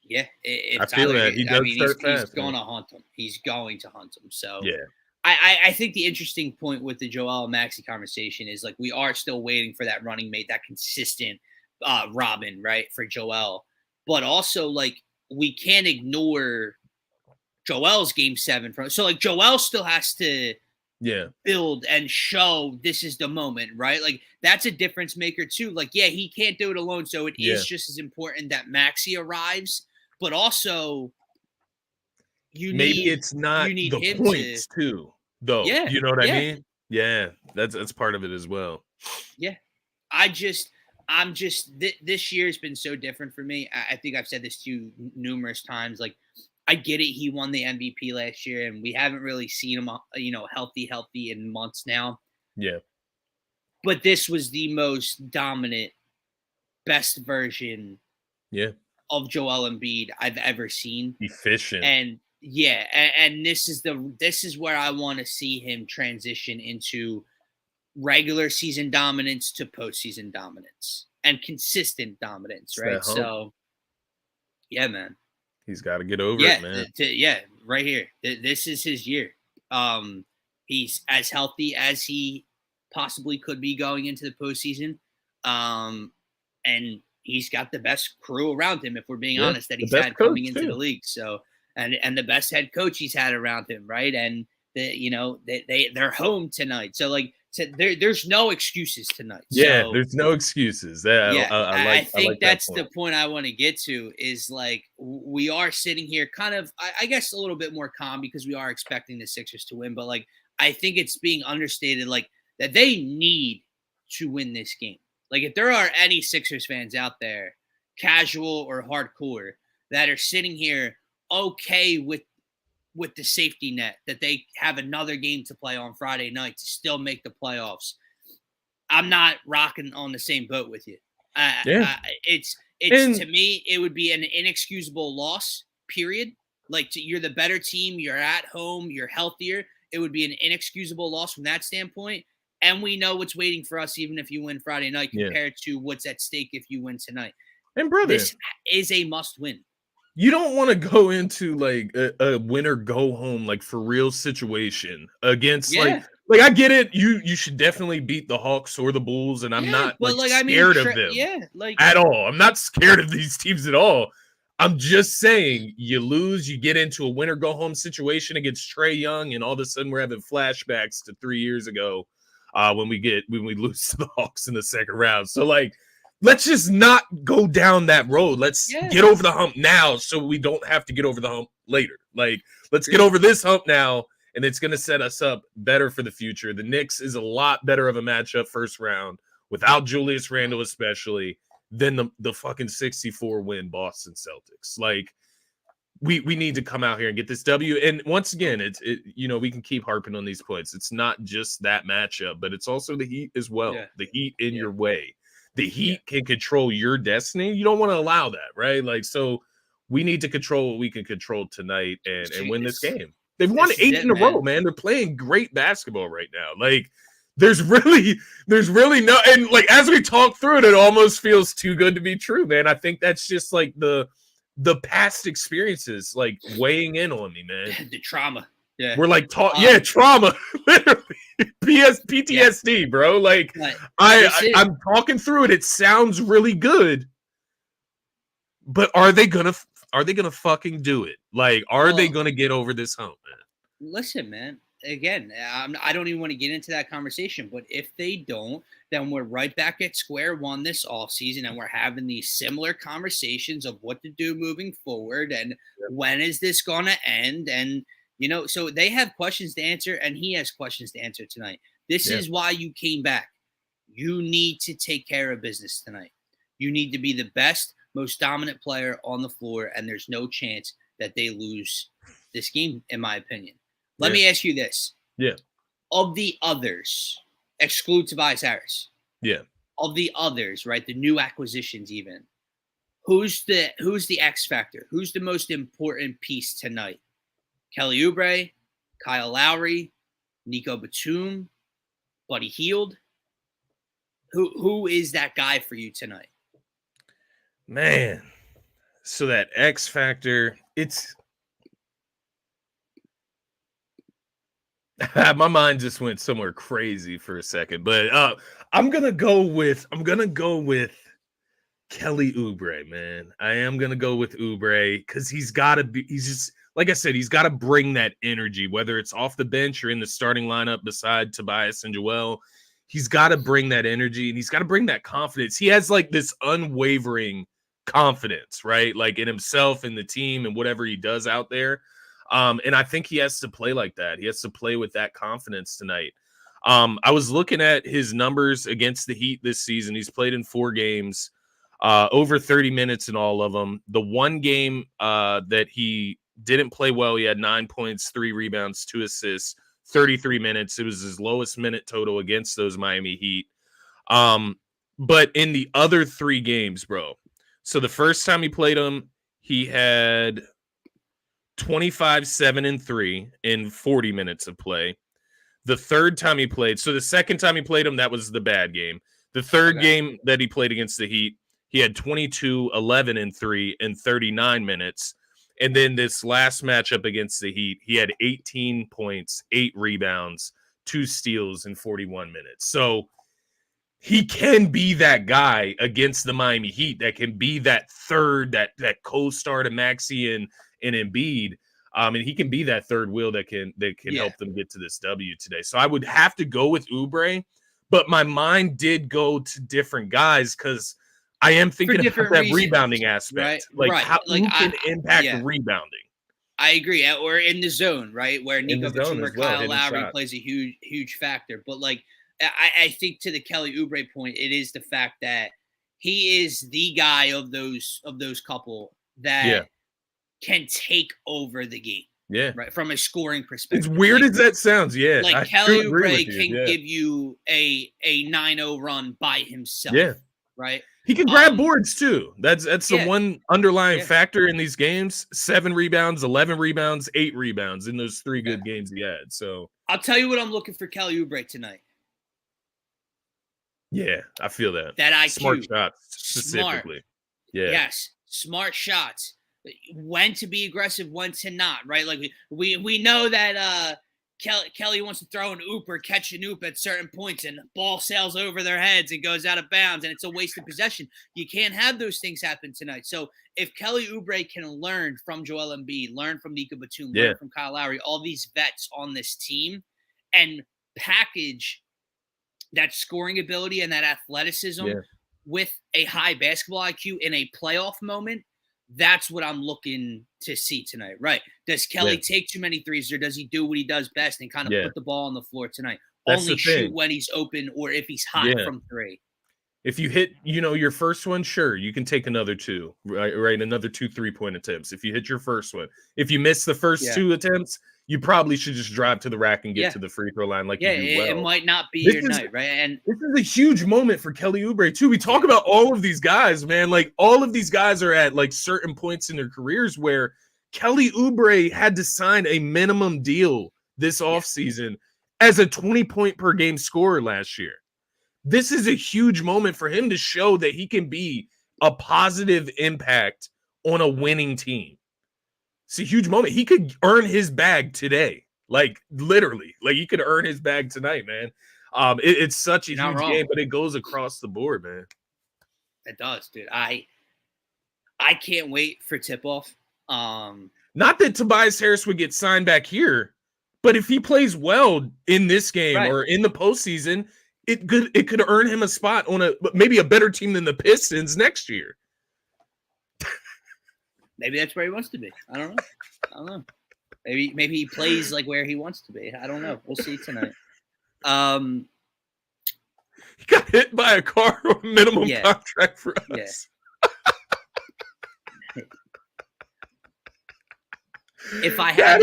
If I feel that he does start fast. He's going to hunt him. He's going to hunt him. So I think the interesting point with the Joel and Maxey conversation is like we are still waiting for that running mate, that consistent Robin, right, for Joel. but also like we can't ignore Joel's game 7 from. So like Joel still has to build and show this is the moment, right? Like that's a difference maker too. Like, yeah, he can't do it alone. So it is just as important that Maxey arrives, but also it's not the him points too, though. Yeah. You know what I mean? Yeah, that's part of it as well. Yeah. This year's been so different for me. I think I've said this to you numerous times. Like, I get it. He won the MVP last year, and we haven't really seen him, healthy in months now. Yeah. But this was the most dominant, best version of Joel Embiid I've ever seen. Efficient. And and this is where I want to see him transition into regular season dominance to postseason dominance and consistent dominance, right? So, yeah, man. He's got to get over it, man. Right here. This is his year. He's as healthy as he possibly could be going into the postseason. And he's got the best crew around him, if we're being honest, that he's had coming into the league. So, and the best head coach he's had around him, right? And they're home tonight. So like, there's no excuses tonight. Yeah, there's no excuses. I think that's the point I want to get to is like we are sitting here kind of, I guess, a little bit more calm because we are expecting the Sixers to win. But like, I think it's being understated, like that they need to win this game. Like if there are any Sixers fans out there, casual or hardcore, that are sitting here okay with the safety net that they have another game to play on Friday night to still make the playoffs, I'm not rocking on the same boat with you. It's to me, it would be an inexcusable loss, period. Like you're the better team, you're at home, you're healthier. It would be an inexcusable loss from that standpoint. And we know what's waiting for us, even if you win Friday night, compared to what's at stake if you win tonight. And brother, this is a must win. You don't want to go into like a win or go home, like for real situation against like I get it. You should definitely beat the Hawks or the Bulls, and I'm not scared of them at all. I'm not scared of these teams at all. I'm just saying you lose, you get into a win or go home situation against Trae Young, and all of a sudden we're having flashbacks to 3 years ago when we lose to the Hawks in the second round. So like, let's just not go down that road. Let's get over the hump now so we don't have to get over the hump later. Like, let's get over this hump now, and it's going to set us up better for the future. The Knicks is a lot better of a matchup first round without Julius Randle especially than the fucking 64-win Boston Celtics. Like, we need to come out here and get this W. And once again, we can keep harping on these points. It's not just that matchup, but it's also the Heat as well. Yeah. The Heat in your way. The Heat can control your destiny. You don't want to allow that, right? Like, so we need to control what we can control tonight and win this game. They've won 8 in a row, man. They're playing great basketball right now. Like, there's really no, and like as we talk through it, it almost feels too good to be true, man. I think that's just like the past experiences like weighing in on me, man. The trauma. Yeah. We're like trauma. Literally. PTSD, bro. Like I'm talking through it. It sounds really good. But are they gonna fucking do it? Like, are they gonna get over this hump, man? Listen, man. Again, I don't even want to get into that conversation, but if they don't, then we're right back at square one this offseason, and we're having these similar conversations of what to do moving forward and when is this gonna end? And so they have questions to answer, and he has questions to answer tonight. This is why you came back. You need to take care of business tonight. You need to be the best, most dominant player on the floor, and there's no chance that they lose this game, in my opinion. Let me ask you this. Yeah. Of the others, exclude Tobias Harris. Yeah. Of the others, right, the new acquisitions even, who's the X factor? Who's the most important piece tonight? Kelly Oubre, Kyle Lowry, Nico Batum, Buddy Hield. Who is that guy for you tonight? Man, so that X factor, it's my mind just went somewhere crazy for a second, but I'm gonna go with Kelly Oubre, man. I am gonna go with Oubre because he's just like I said, he's got to bring that energy, whether it's off the bench or in the starting lineup beside Tobias and Joel. He's got to bring that energy and he's got to bring that confidence. He has like this unwavering confidence, right? Like in himself and the team and whatever he does out there. And I think he has to play like that. He has to play with that confidence tonight. I was looking at his numbers against the Heat this season. He's played in 4 games, over 30 minutes in all of them. The one game that he didn't play well, he had 9 points, 3 rebounds, 2 assists, 33 minutes. It was his lowest minute total against those Miami Heat. But in the other 3 games, bro, so the first time he played him, he had 25, 7, and 3 in 40 minutes of play. The third time he played, so the second time he played him, that was the bad game. The third game that he played against the Heat, he had 22, 11, and 3 in 39 minutes. And then this last matchup against the Heat, he had 18 points, 8 rebounds, 2 steals in 41 minutes. So he can be that guy against the Miami Heat that can be that third, that co-star to Maxey and Embiid. And he can be that third wheel that can help them get to this W today. So I would have to go with Oubre, but my mind did go to different guys because I am thinking about that rebounding aspect. Right? How can impact rebounding. I agree. Or in the zone, right? Where Nico Batum or Kyle Lowry plays a huge factor. But like I think to the Kelly Oubre point, it is the fact that he is the guy of those couple that can take over the game. Yeah. Right. From a scoring perspective. As weird as that sounds, Like Kelly Oubre can give you a 9-0 run by himself. Yeah. Right. He can grab boards too. That's the one underlying factor in these games. 7 rebounds, 11 rebounds, 8 rebounds in those 3 good games he had. So I'll tell you what I'm looking for Kelly Oubre tonight. Yeah, I feel that. That IQ. Smart shots specifically. Yeah. Yes. Smart shots. When to be aggressive, when to not, right? Like we know that Kelly wants to throw an oop or catch an oop at certain points and the ball sails over their heads and goes out of bounds and it's a waste of possession. You can't have those things happen tonight. So if Kelly Oubre can learn from Joel Embiid, learn from Nico Batum, learn from Kyle Lowry, all these vets on this team, and package that scoring ability and that athleticism with a high basketball IQ in a playoff moment, that's what I'm looking to see tonight, right? Does Kelly take too many threes or does he do what he does best and kind of put the ball on the floor tonight? That's only shoot when he's open or if he's hot from 3. If you hit, your first one, sure, you can take another 2, right? Another 2 3-point attempts. If you hit your first one, if you miss the first 2 attempts, you probably should just drive to the rack and get to the free throw line you do well. It might not be your night, right? And this is a huge moment for Kelly Oubre too. We talk about all of these guys, man. Like all of these guys are at like certain points in their careers where Kelly Oubre had to sign a minimum deal this offseason as a 20-point per game scorer last year. This is a huge moment for him to show that he can be a positive impact on a winning team. It's a huge moment. He could earn his bag today. Like literally. Like he could earn his bag tonight, man. It's such a huge game, but it goes across the board, man. It does, dude. I can't wait for tip-off. Not that Tobias Harris would get signed back here, but if he plays well in this game or in the postseason, it could earn him a spot on maybe a better team than the Pistons next year. Maybe that's where he wants to be. I don't know. Maybe he plays like where he wants to be. I don't know. We'll see tonight. He got hit by a car on minimum contract for us. Yeah. If I had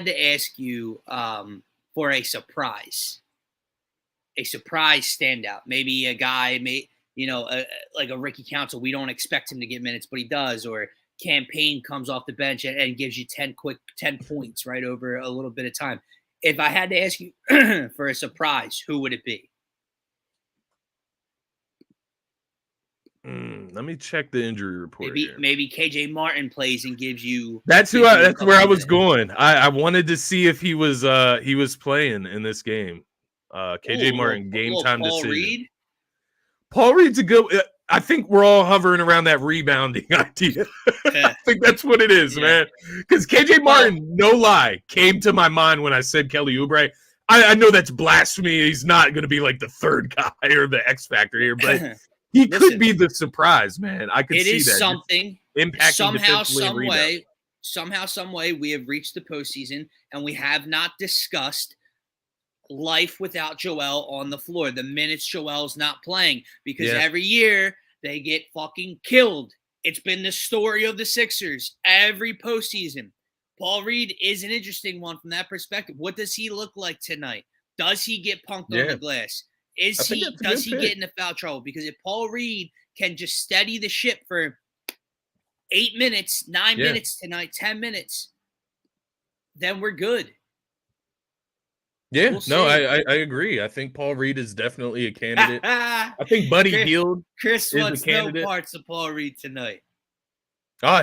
to ask you for a surprise standout, maybe a guy, like a Ricky Council, we don't expect him to get minutes, but he does, or Campaign comes off the bench and gives you 10 points right over a little bit of time. If I had to ask you for a surprise, who would it be? Let me check the injury report. Maybe KJ Martin plays and gives you. That's where I was going. I wanted to see if he was playing in this game. KJ Martin, game time decision. Paul Reed's a good. I think we're all hovering around that rebounding idea. I think that's what it is, man. Because KJ Martin, no lie, came to my mind when I said Kelly Oubre. I know that's blasphemy. He's not going to be like the third guy or the X factor here, but he could be the surprise, man. I could see that. It is something. Impacting somehow, some way, we have reached the postseason and we have not discussed life without Joel on the floor. The minutes Joel's not playing, because every year they get fucking killed. It's been the story of the Sixers every postseason. Paul Reed is an interesting one from that perspective. What does he look like tonight? Does he get punked on the glass? Does he get into foul trouble? Because if Paul Reed can just steady the ship for 8 minutes, 9 minutes tonight, 10 minutes, then we're good. Yeah, I agree. I think Paul Reed is definitely a candidate. I think Buddy Hield Chris wants no parts of Paul Reed tonight.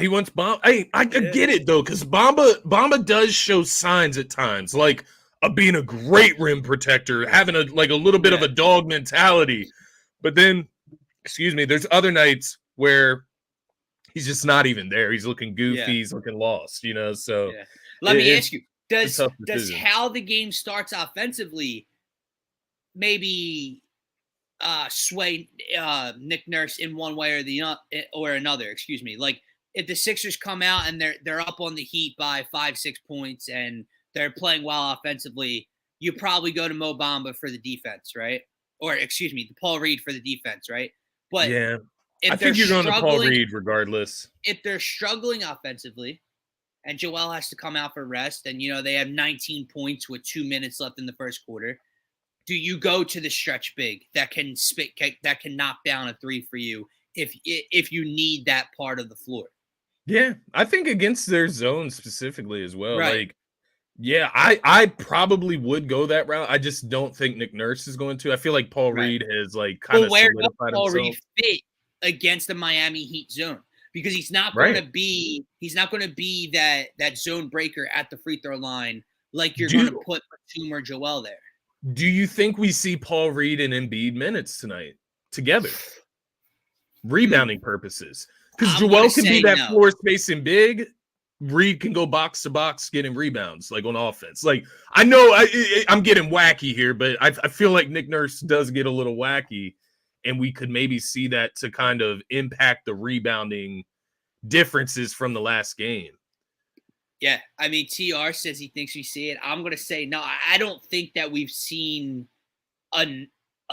He wants Bamba. Hey, I get it though, because Bamba does show signs at times, like of being a great rim protector, having a little bit of a dog mentality. But then, there's other nights where he's just not even there. He's looking goofy. He's looking lost. So let me ask you. Does how the game starts offensively maybe sway Nick Nurse in one way or another? Excuse me. Like if the Sixers come out and they're up on the Heat by 5-6 points and they're playing well offensively, you probably go to Mo Bamba for the defense, right? Or the Paul Reed for the defense, right? But I think you're going to Paul Reed regardless. If they're struggling offensively, and Joel has to come out for rest, and they have 19 points with 2 minutes left in the first quarter, do you go to the stretch big that can knock down a three for you if you need that part of the floor? Yeah, I think against their zone specifically as well. Right. I probably would go that route. I just don't think Nick Nurse is going to. I feel like Paul Reed has kind of solidified Paul himself. Reed fit against the Miami Heat zone? Because he's not going to be that zone breaker at the free throw line like you're going to put Batum or Joel there. Do you think we see Paul Reed and Embiid minutes tonight together? Rebounding purposes. Because Joel can be that floor spacing big. Reed can go box to box getting rebounds on offense. I know I'm getting wacky here, but I feel like Nick Nurse does get a little wacky. And we could maybe see that to kind of impact the rebounding differences from the last game. Yeah, I mean, TR says he thinks we see it. I'm going to say no. I don't think that we've seen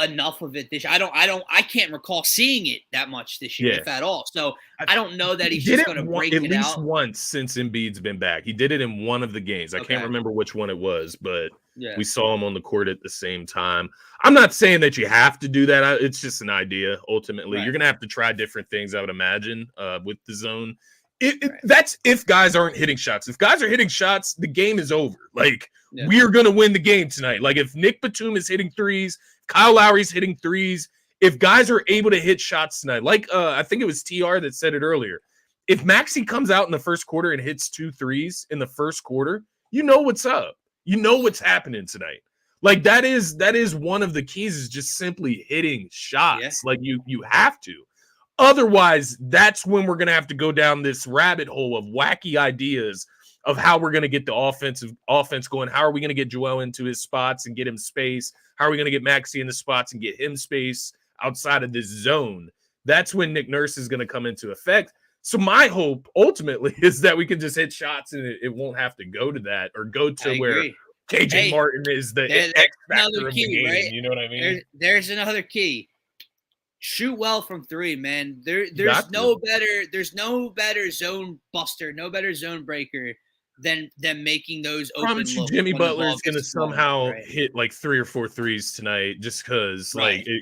enough of it this year. I can't recall seeing it that much this year, if at all. So I don't know that he's just going to break it out. At least once since Embiid's been back. He did it in one of the games. I can't remember which one it was, but we saw him on the court at the same time. I'm not saying that you have to do that. It's just an idea. Ultimately, you're going to have to try different things, I would imagine, with the zone. That's if guys aren't hitting shots. If guys are hitting shots, the game is over. We are going to win the game tonight. If Nick Batum is hitting threes, Kyle Lowry's hitting threes, if guys are able to hit shots tonight, I think it was TR that said it earlier. If Maxey comes out in the first quarter and hits 2 threes in the first quarter, you know what's up. You know what's happening tonight. That is one of the keys, is just simply hitting shots. You have to. Otherwise, that's when we're going to have to go down this rabbit hole of wacky ideas of how we're going to get the offense going. How are we going to get Joel into his spots and get him space? How are we going to get Maxey in the spots and get him space outside of this zone? That's when Nick Nurse is going to come into effect. So my hope ultimately is that we can just hit shots and it won't have to go to that, or go to where KJ Martin is the X factor of the game. Right? You know what I mean? There's another key. Shoot well from three, man. There's no better zone buster, no better zone breaker than making those open. I promise you, Jimmy Butler is going to somehow hit 3 or 4 threes tonight, just because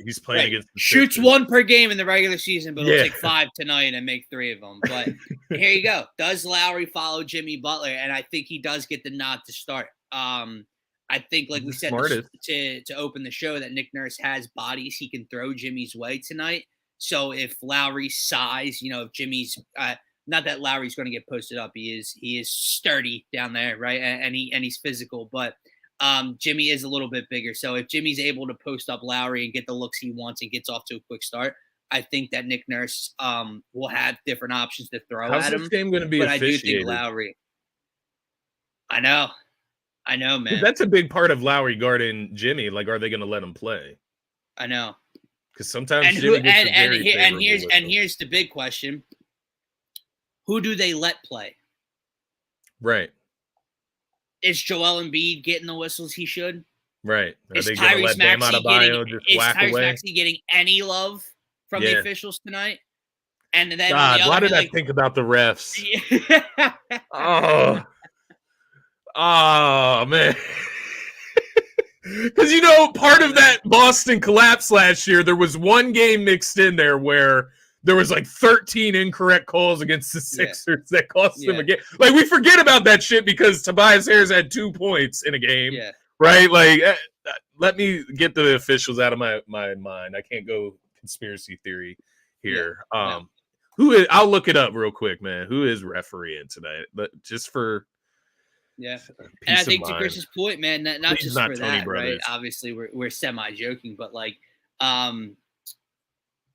he's playing against the Shoots Sixers. 1 per game in the regular season, but he'll take 5 tonight and make 3 of them. But here you go. Does Lowry follow Jimmy Butler? And I think he does get the nod to start. I think, like we said to open the show, that Nick Nurse has bodies he can throw Jimmy's way tonight. So if Lowry's size, if Jimmy's not that Lowry's going to get posted up, he is sturdy down there, right? And he's physical, but Jimmy is a little bit bigger. So if Jimmy's able to post up Lowry and get the looks he wants and gets off to a quick start, I think that Nick Nurse will have different options to throw at him. How's this game going to be but officiated? I do think Lowry. I know, man. That's a big part of Lowry guarding Jimmy. Like, are they going to let him play? I know. Because sometimes Jimmy gets here's the big question: who do they let play? Right. Is Joel Embiid getting the whistles he should? Right. Is Tyrese Maxey getting any love from the officials tonight? And then God, why did I think about the refs? Oh man. Because part of that Boston collapse last year, there was one game mixed in there where there was like 13 incorrect calls against the Sixers that cost them a game. Like, we forget about that shit because Tobias Harris had 2 points in a game, right? Like, let me get the officials out of my mind. I can't go conspiracy theory here. Who is? I'll look it up real quick, man. Who is refereeing tonight? But just for and I think to Chris's point, man, not just for that, Brothers. Right? Obviously, we're semi joking, but like,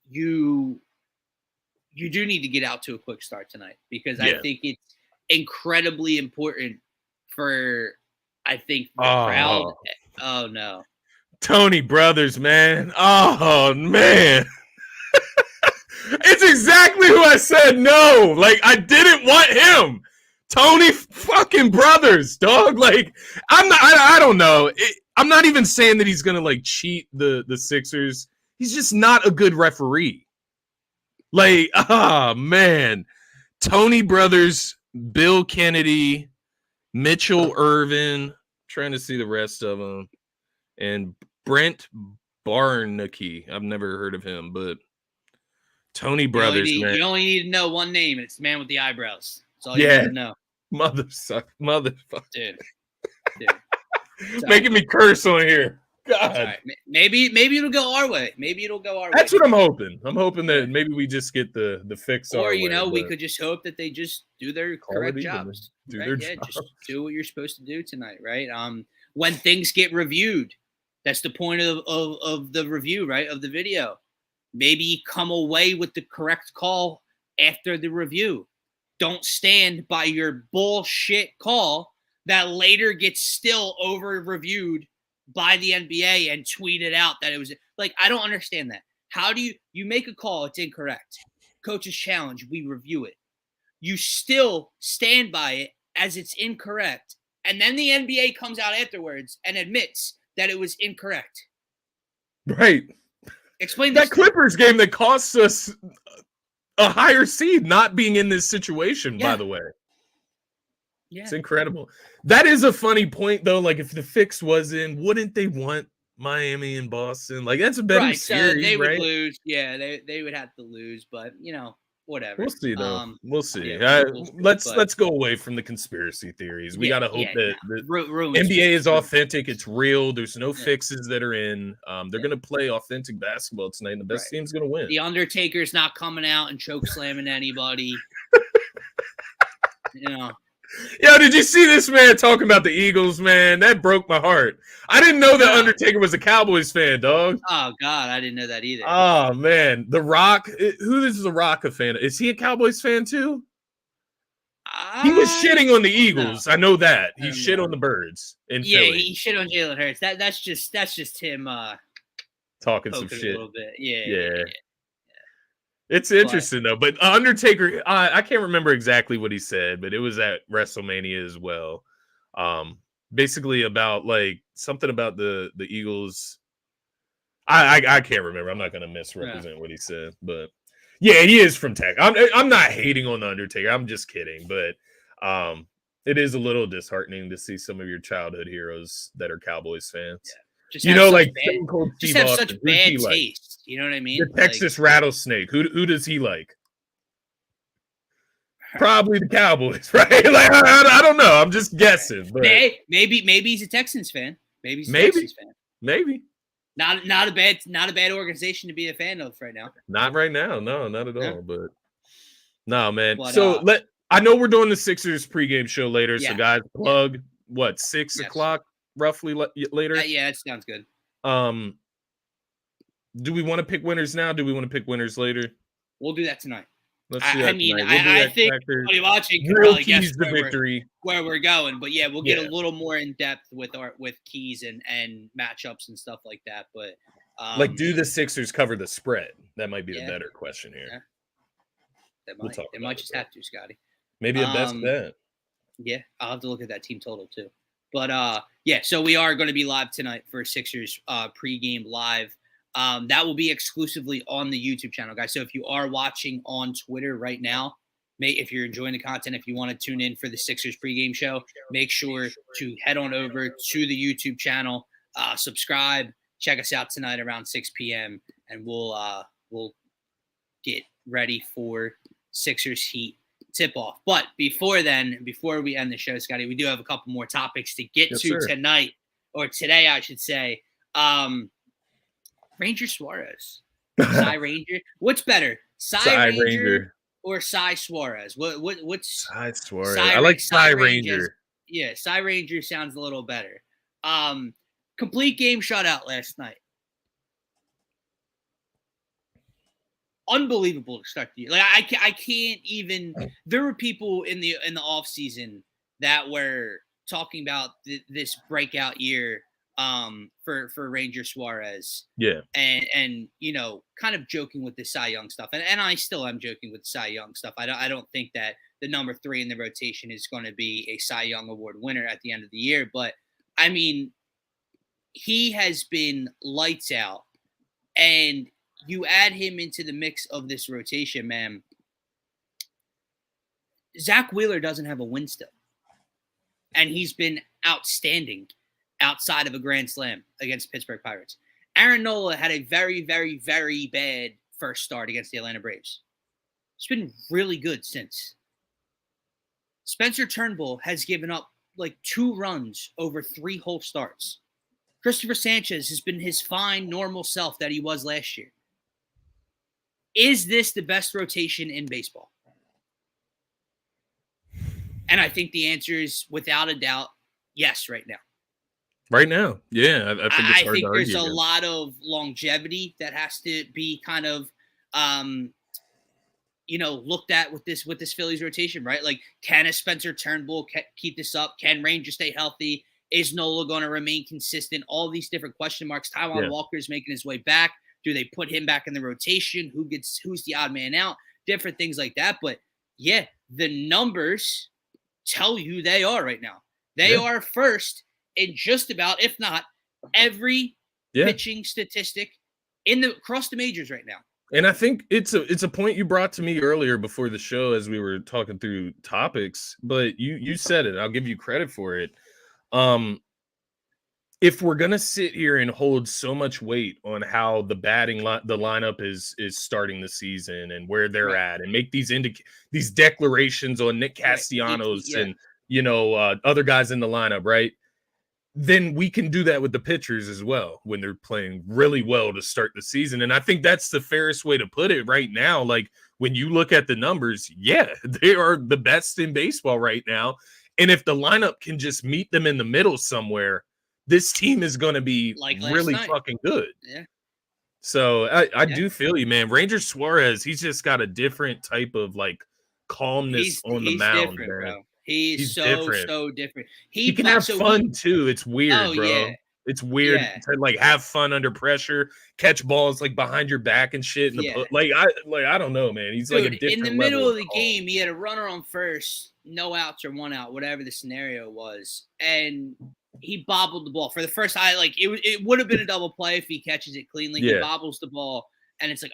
you do need to get out to a quick start tonight because I think it's incredibly important for the crowd. Oh no, Tony Brothers, man. Oh man. It's exactly who I said no. Like, I didn't want him. Tony fucking Brothers, dog. Like, I don't know. I'm not even saying that he's going to, like, cheat the Sixers. He's just not a good referee. Like, man. Tony Brothers, Bill Kennedy, Mitchell Irvin. Trying to see the rest of them. And Brent Barnaky. I've never heard of him, but Tony Brothers, man. You only need to know one name, and it's the man with the eyebrows. That's all you need to know. Motherfucker. Dude. Making me curse on here. God. Right. Maybe it'll go our way. That's what I'm hoping. I'm hoping that maybe we just get the fix or, we could just hope that they just do their correct jobs. Do their jobs. Just do what you're supposed to do tonight, right? When things get reviewed, that's the point of the review, right? Of the video. Maybe come away with the correct call after the review. Don't stand by your bullshit call that later gets still over-reviewed by the NBA and tweeted out that it was like, I don't understand that. How do you make a call? It's incorrect. Coach's challenge. We review it. You still stand by it as it's incorrect. And then the NBA comes out afterwards and admits that it was incorrect. Right. Explain that Clippers game that cost us a higher seed not being in this situation, by the way. Yeah. It's incredible. That is a funny point, though. Like, if the fix was in, wouldn't they want Miami and Boston? Like, that's a better series, they right? Would lose. Yeah, they would have to lose, but, whatever. We'll see, though. We'll see. Let's go away from the conspiracy theories. We got to hope that the NBA is authentic. It's real. There's no fixes that are in. They're going to play authentic basketball tonight, and the best team's going to win. The Undertaker's not coming out and choke slamming anybody. Yo, did you see this man talking about the Eagles, man? That broke my heart. I didn't know that Undertaker was a Cowboys fan, dog. Oh, God, I didn't know that either. Oh, man. The Rock, who is The Rock a fan of? Is he a Cowboys fan, too? He was shitting on the Eagles. I know that. He shit on the Birds in Philly. Yeah, he shit on Jalen Hurts. That's just him talking some shit. A little bit. Yeah. It's interesting, though. But Undertaker, I can't remember exactly what he said, but it was at WrestleMania as well. Basically about, like, something about the Eagles. I can't remember. I'm not going to misrepresent what he said. But, yeah, he is from Texas. I'm not hating on the Undertaker. I'm just kidding. But it is a little disheartening to see some of your childhood heroes that are Cowboys fans. Yeah. Just have such bad taste. You know what I mean? The Texas Rattlesnake. Who does he like? Probably the Cowboys, right? Like, I don't know. I'm just guessing. But maybe he's a Texans fan. Maybe he's a Texans fan. Maybe. Not a bad organization to be a fan of right now. Not right now. No, not at all. But no, man. But, I know we're doing the Sixers pregame show later. So guys, plug 6 o'clock. roughly later. Yeah, it sounds good. Do we want to pick winners now? Do we want to pick winners later? We'll do that tonight. Let's do that tonight. I think everybody watching can real probably guess the victory where we're going, but yeah, we'll get a little more in depth with keys and matchups and stuff like that. But like, do the Sixers cover the spread? That might be the better question here. Yeah. They might just have to, Scotty. Maybe a best bet. Yeah, I'll have to look at that team total too. But yeah, so we are going to be live tonight for Sixers pregame live. That will be exclusively on the YouTube channel, guys. So if you are watching on Twitter right now, if you're enjoying the content, if you want to tune in for the Sixers pregame show, make sure to head on over to the YouTube channel, subscribe, check us out tonight around 6 p.m. and we'll get ready for Sixers Heat tip-off. But before we end the show, Scotty, we do have a couple more topics to get to tonight, or today, I should say. Ranger Suarez. Cy Ranger. What's better? Cy Ranger or Cy Suarez? What's Cy Suarez? I like Cy Ranger. Yeah, Cy Ranger sounds a little better. Complete game shutout last night. Unbelievable to start the year. Like I can't even. There were people in the off season that were talking about this breakout year for Ranger Suarez. Yeah. And kind of joking with the Cy Young stuff. And I still am joking with Cy Young stuff. I don't think that the number 3 in the rotation is going to be a Cy Young Award winner at the end of the year. But I mean, he has been lights out, and you add him into the mix of this rotation, man. Zach Wheeler doesn't have a win still, and he's been outstanding outside of a grand slam against Pittsburgh Pirates. Aaron Nola had a very, very, very bad first start against the Atlanta Braves. It's been really good since. Spencer Turnbull has given up like 2 runs over 3 whole starts. Christopher Sanchez has been his fine, normal self that he was last year. Is this the best rotation in baseball? And I think the answer is, without a doubt, yes right now. Right now, yeah. I think it's hard to argue. There's a lot of longevity that has to be kind of, looked at with this Phillies rotation, right? Like, can a Spencer Turnbull keep this up? Can Ranger stay healthy? Is Nola going to remain consistent? All these different question marks. Taijuan Walker is making his way back. Do they put him back in the rotation? Who's the odd man out? Different things like that. But yeah, the numbers tell you they are right now. They are first in just about, if not every pitching statistic across the majors right now. And I think it's a point you brought to me earlier before the show as we were talking through topics, but you said it. I'll give you credit for it. If we're gonna sit here and hold so much weight on how the lineup is starting the season and where they're at, and make these declarations on Nick Castellanos and other guys in the lineup, right? Then we can do that with the pitchers as well when they're playing really well to start the season. And I think that's the fairest way to put it right now. Like, when you look at the numbers, they are the best in baseball right now. And if the lineup can just meet them in the middle somewhere, this team is going to be really fucking good. Yeah. So I do feel you, man. Ranger Suarez, he's just got a different type of like calmness on the mound, man. Bro. He's so different. He can have fun too. It's weird, bro. Yeah. It's weird to like have fun under pressure, catch balls like behind your back and shit. I don't know, man. He's like a different in the middle of the game. He had a runner on first, no outs or 1 out, whatever the scenario was, and he bobbled the ball for the first time. Like it would have been a double play if he catches it cleanly. He bobbles the ball, and it's like,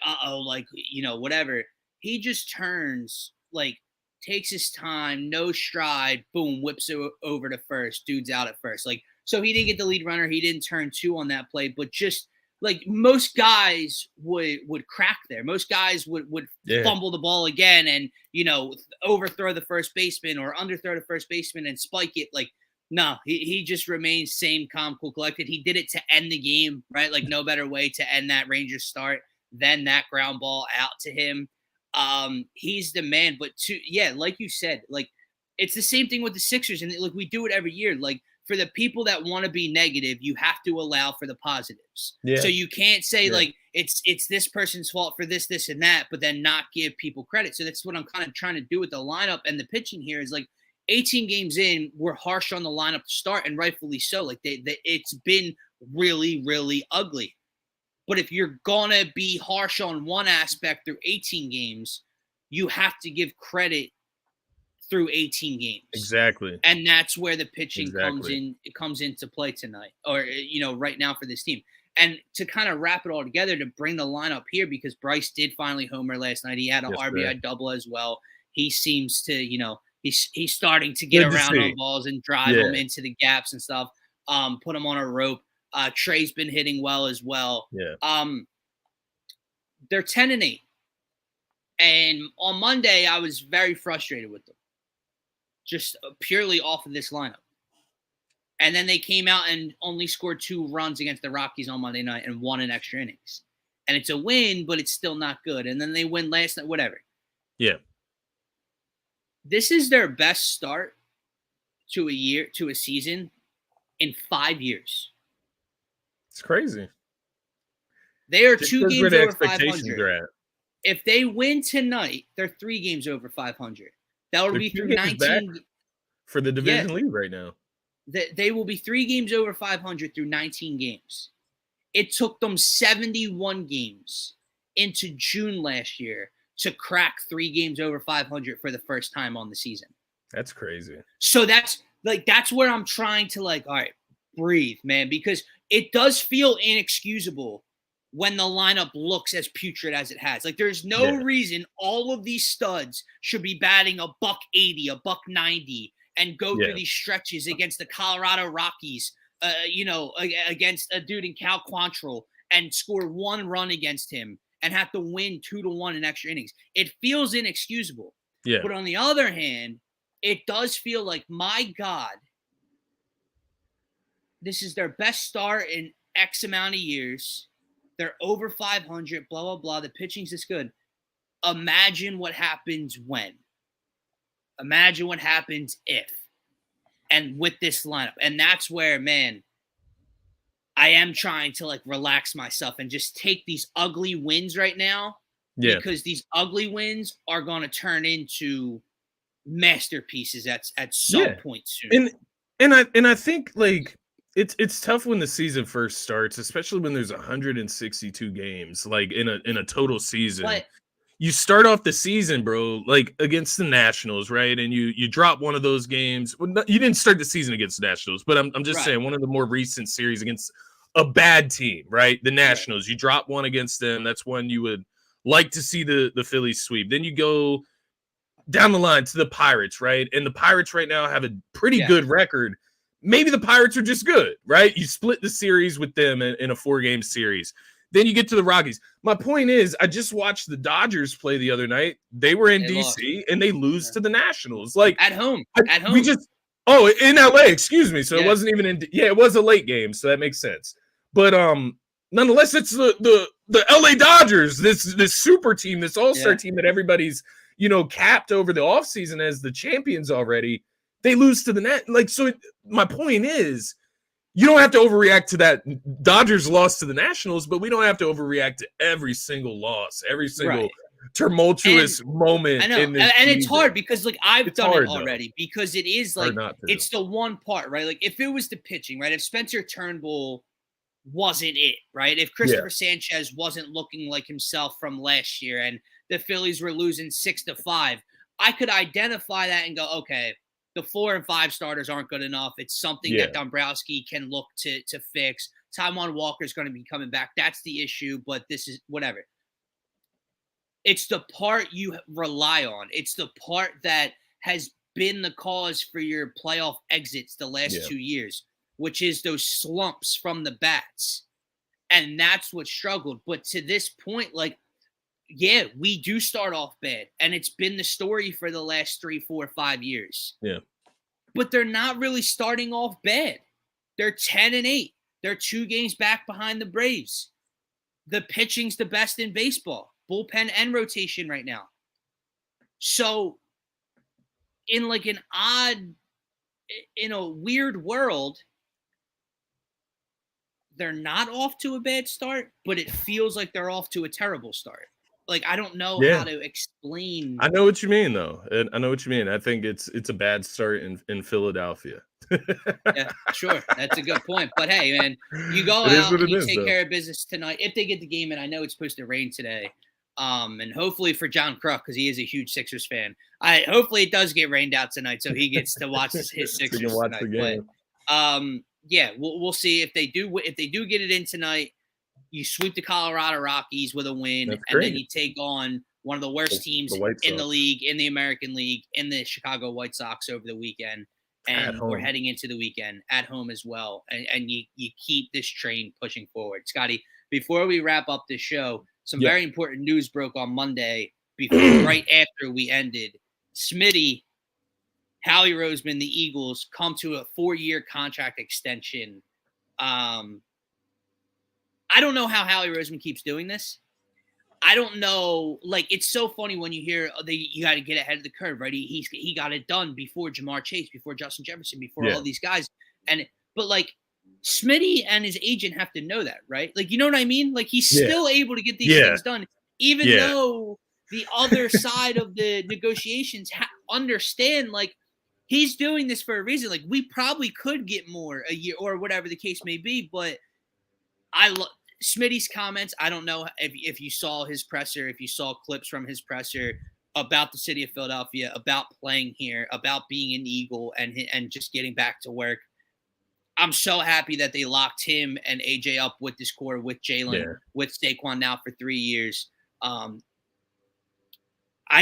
whatever. He just turns, like, takes his time, no stride, boom, whips it over to first. Dude's out at first. Like, so he didn't get the lead runner. He didn't turn 2 on that play, but just like most guys would crack there. Most guys would fumble the ball again and, overthrow the first baseman or underthrow the first baseman and spike it. Like, no, he just remains same, calm, cool, collected. He did it to end the game, right? Like, no better way to end that Rangers start than that ground ball out to him. He's the man. But like you said, like, it's the same thing with the Sixers, and like we do it every year. Like, for the people that want to be negative, you have to allow for the positives. Yeah. So you can't say like it's this person's fault for this, this, and that, but then not give people credit. So that's what I'm kind of trying to do with the lineup and the pitching here is like 18 games in, we're harsh on the lineup to start, and rightfully so. Like it's been really, really ugly. But if you're gonna be harsh on one aspect through 18 games, you have to give credit through 18 games. Exactly. And that's where the pitching comes into play tonight, or right now for this team. And to kind of wrap it all together, to bring the lineup here, because Bryce did finally homer last night. He had an RBI double as well. He seems to, he's starting to get around on balls and drive them into the gaps and stuff. Put him on a rope. Trey's been hitting well as well. Yeah. They're 10-8. And on Monday, I was very frustrated with them, just purely off of this lineup. And then they came out and only scored 2 runs against the Rockies on Monday night and won in extra innings. And it's a win, but it's still not good. And then they win last night, whatever. Yeah. This is their best start to a season in 5 years. It's crazy. They are 2 games over 500. If they win tonight, they're 3 games over 500. That would be through 19 for the division lead right now. They will be 3 games over 500 through 19 games. It took them 71 games into June last year to crack 3 games over 500 for the first time on the season. That's crazy. So that's where I'm trying to all right, breathe, man, because it does feel inexcusable when the lineup looks as putrid as it has. Like, there's no reason all of these studs should be batting a $180, a $190, and go through these stretches against the Colorado Rockies, against a dude in Cal Quantrill, and score 1 run against him and have to win 2-1 in extra innings. It feels inexcusable. Yeah. But on the other hand, it does feel like, my God, this is their best start in X amount of years. They're over 500, blah, blah, blah. The pitching's this good. Imagine what happens when. Imagine what happens if. And with this lineup. And that's where, man, I am trying to relax myself and just take these ugly wins right now. Yeah. Because these ugly wins are going to turn into masterpieces at some point soon. And I think it's tough when the season first starts, especially when there's 162 games, in a total season. But you start off the season, bro, against the Nationals, right? And you drop one of those games. Well, you didn't start the season against the Nationals, but I'm just saying one of the more recent series against a bad team, right? The Nationals. You drop one against them. That's one you would like to see the Phillies sweep. Then you go down the line to the Pirates, right? And the Pirates right now have a pretty good record. Maybe the Pirates are just good, right? You split the series with them in a 4-game series. Then you get to the Rockies. My point is, I just watched the Dodgers play the other night. They were in DC and they lose to the Nationals. At home. In LA, excuse me. So it wasn't even it was a late game, so that makes sense. But nonetheless, it's the LA Dodgers, this super team, this all-star team that everybody's, capped over the offseason as the champions already. They lose to the net. My point is, you don't have to overreact to that. Dodgers lost to the Nationals, but we don't have to overreact to every single loss, every single tumultuous moment. I know. In this and season. It's hard because I've done it already, though. because it is it's the one part, right? If it was the pitching, right? If Spencer Turnbull wasn't it, right? If Christopher Sanchez wasn't looking like himself from last year and the Phillies were losing 6-5, I could identify that and go, okay, the 4 and 5 starters aren't good enough. It's something that Dombrowski can look to fix. Taijuan Walker's going to be coming back. That's the issue, but this is whatever. It's the part you rely on. It's the part that has been the cause for your playoff exits the last 2 years, which is those slumps from the bats. And that's what struggled. But to this point, we do start off bad. And it's been the story for the last 3, 4, 5 years. Yeah. But they're not really starting off bad. They're 10-8. They're 2 games back behind the Braves. The pitching's the best in baseball. Bullpen and rotation right now. So in an odd in a weird world, they're not off to a bad start, but it feels like they're off to a terrible start. Like, I don't know how to explain. I know what you mean, though. I know what you mean. I think it's a bad start in Philadelphia. Yeah, sure. That's a good point. But hey, man, you go It is out what and it you is, take though. care of business tonight. If they get the game in, I know it's supposed to rain today. And hopefully for John Kruk, because he is a huge Sixers fan. Hopefully it does get rained out tonight, so he gets to watch his So you can Sixers watch the tonight. But game. yeah, we'll see if they do get it in tonight. You sweep the Colorado Rockies with a win, That's and then great. you take on one of the worst teams The White in the Sox. league, in the American League, in the Chicago White Sox over the weekend. At And we're home. heading into the weekend at home as well. And you keep this train pushing forward. Scotty, before we wrap up the show, some very important news broke on Monday right after we ended. Smitty, Howie Roseman, the Eagles, come to a 4-year contract extension. I don't know how Howie Roseman keeps doing this. I don't know. Like, it's so funny when you hear you got to get ahead of the curve, right? He got it done before Jamar Chase, before Justin Jefferson, before all these guys. But like, Smitty and his agent have to know that, right? Like, you know what I mean? Like, he's still able to get these things done, even though the other side of the negotiations understand, like, he's doing this for a reason. Like, we probably could get more a year or whatever the case may be, but Smitty's comments. I don't know if you saw his presser, if you saw clips from his presser about the city of Philadelphia, about playing here, about being an Eagle, and just getting back to work. I'm so happy that they locked him and AJ up with this core, with Jalen, with Saquon now for 3 years. I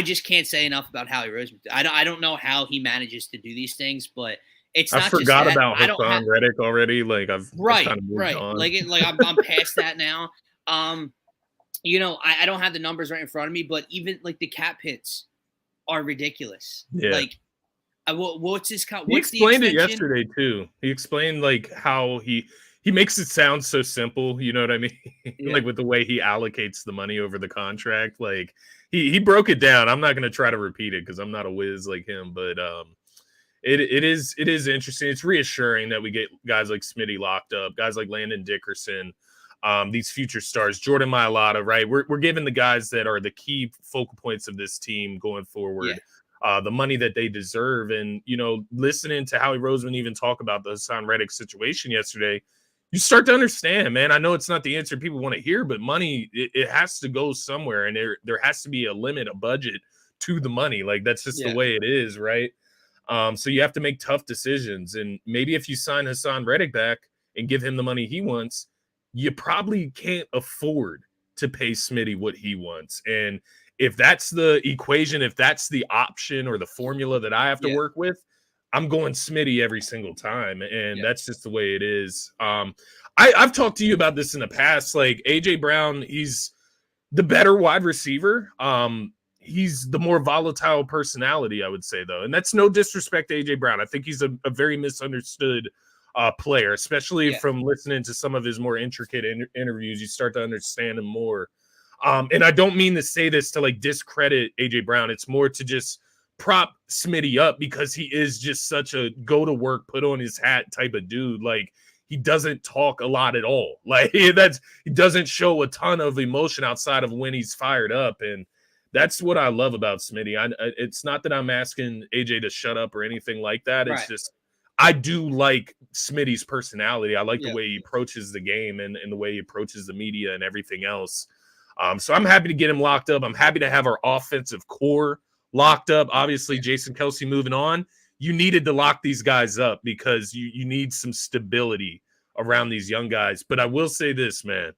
just can't say enough about Howie Roseman. I don't know how he manages to do these things, but it's not just that. About Hassan Reddick already. Like I've kind of moved on. Like I'm past that now. You know, I don't have the numbers right in front of me, but even like the cap hits are ridiculous. Yeah. Like, what's his? He explained it yesterday too. He explained like how he makes it sound so simple. You know what I mean? Like with the way he allocates the money over the contract. Like he broke it down. I'm not going to try to repeat it because I'm not a whiz like him, but It is interesting. It's reassuring that we get guys like Smitty locked up, guys like Landon Dickerson, these future stars, Jordan Mailata, right? We're giving the guys that are the key focal points of this team going forward the money that they deserve. And, you know, listening to Howie Roseman even talk about the Hassan Reddick situation yesterday, you start to understand, man. I know it's not the answer people want to hear, but money, it has to go somewhere. And there has to be a limit, a budget to the money. Like that's just the way it is, right? So you have to make tough decisions. And maybe if you sign Hassan Reddick back and give him the money he wants, you probably can't afford to pay Smitty what he wants. And if that's the equation, if that's the option or the formula that I have to work with, I'm going Smitty every single time. And that's just the way it is. I've talked to you about this in the past. Like AJ Brown, he's the better wide receiver. He's the more volatile personality, I would say, though. And that's no disrespect to A.J. Brown. I think he's a very misunderstood player, especially from listening to some of his more intricate interviews. You start to understand him more. And I don't mean to say this to, like, discredit A.J. Brown. It's more to just prop Smitty up because he is just such a go-to-work, put-on-his-hat type of dude. Like, he doesn't talk a lot at all. Like, he doesn't show a ton of emotion outside of when he's fired up. And that's what I love about Smitty. It's not that I'm asking AJ to shut up or anything like that. It's just I do like Smitty's personality. I like the way he approaches the game and the way he approaches the media and everything else. So I'm happy to get him locked up. I'm happy to have our offensive core locked up. Obviously, Jason Kelce moving on. You needed to lock these guys up because you need some stability around these young guys. But I will say this, man.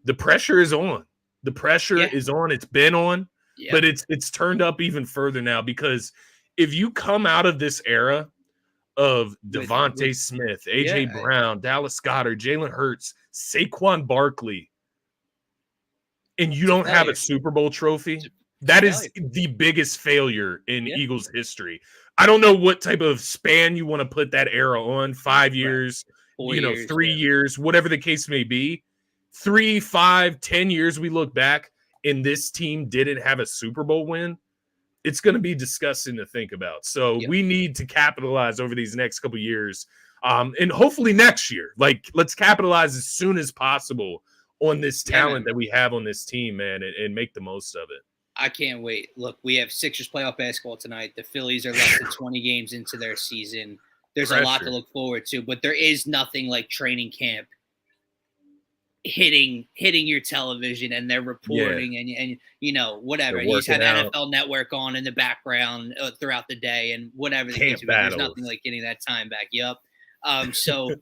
The pressure is on. The pressure is on. It's been on. But it's turned up even further now because if you come out of this era of Devontae Smith, A.J. Brown, Dallas Goedert, Jalen Hurts, Saquon Barkley, and you don't have a Super Bowl trophy, that is the biggest failure in Eagles history. I don't know what type of span you want to put that era on, 5 years, 4 years, 3 years, whatever the case may be. 3, 5, 10 years we look back, and this team didn't have a Super Bowl win, it's going to be disgusting to think about. So we need to capitalize over these next couple of years. And hopefully next year, like, let's capitalize as soon as possible on this talent that we have on this team, man, and make the most of it. I can't wait. Look, we have Sixers playoff basketball tonight. The Phillies are less than 20 games into their season. There's a lot to look forward to, but there is nothing like training camp hitting your television, and they're reporting and you know, whatever. You just have NFL Network on in the background throughout the day and whatever the case. There's nothing like getting that time back. Yep. So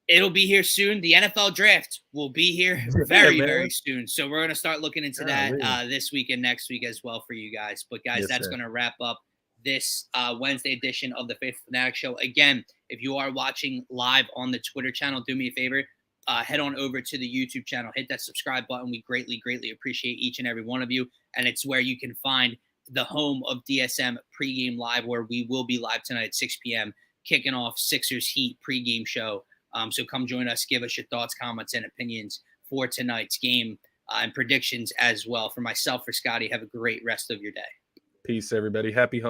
it'll be here soon. The NFL draft will be here very, very soon. So we're going to start looking into that this week and next week as well for you guys. But guys, that's going to wrap up this Wednesday edition of the Phaithful Phanatics Show. Again, if you are watching live on the Twitter channel, do me a favor. Head on over to the YouTube channel. Hit that subscribe button. We greatly, greatly appreciate each and every one of you. And it's where you can find the home of DSM pregame live, where we will be live tonight at 6 p.m. kicking off Sixers Heat pregame show. So come join us. Give us your thoughts, comments, and opinions for tonight's game and predictions as well. For myself, for Scotty, have a great rest of your day. Peace, everybody. Happy home.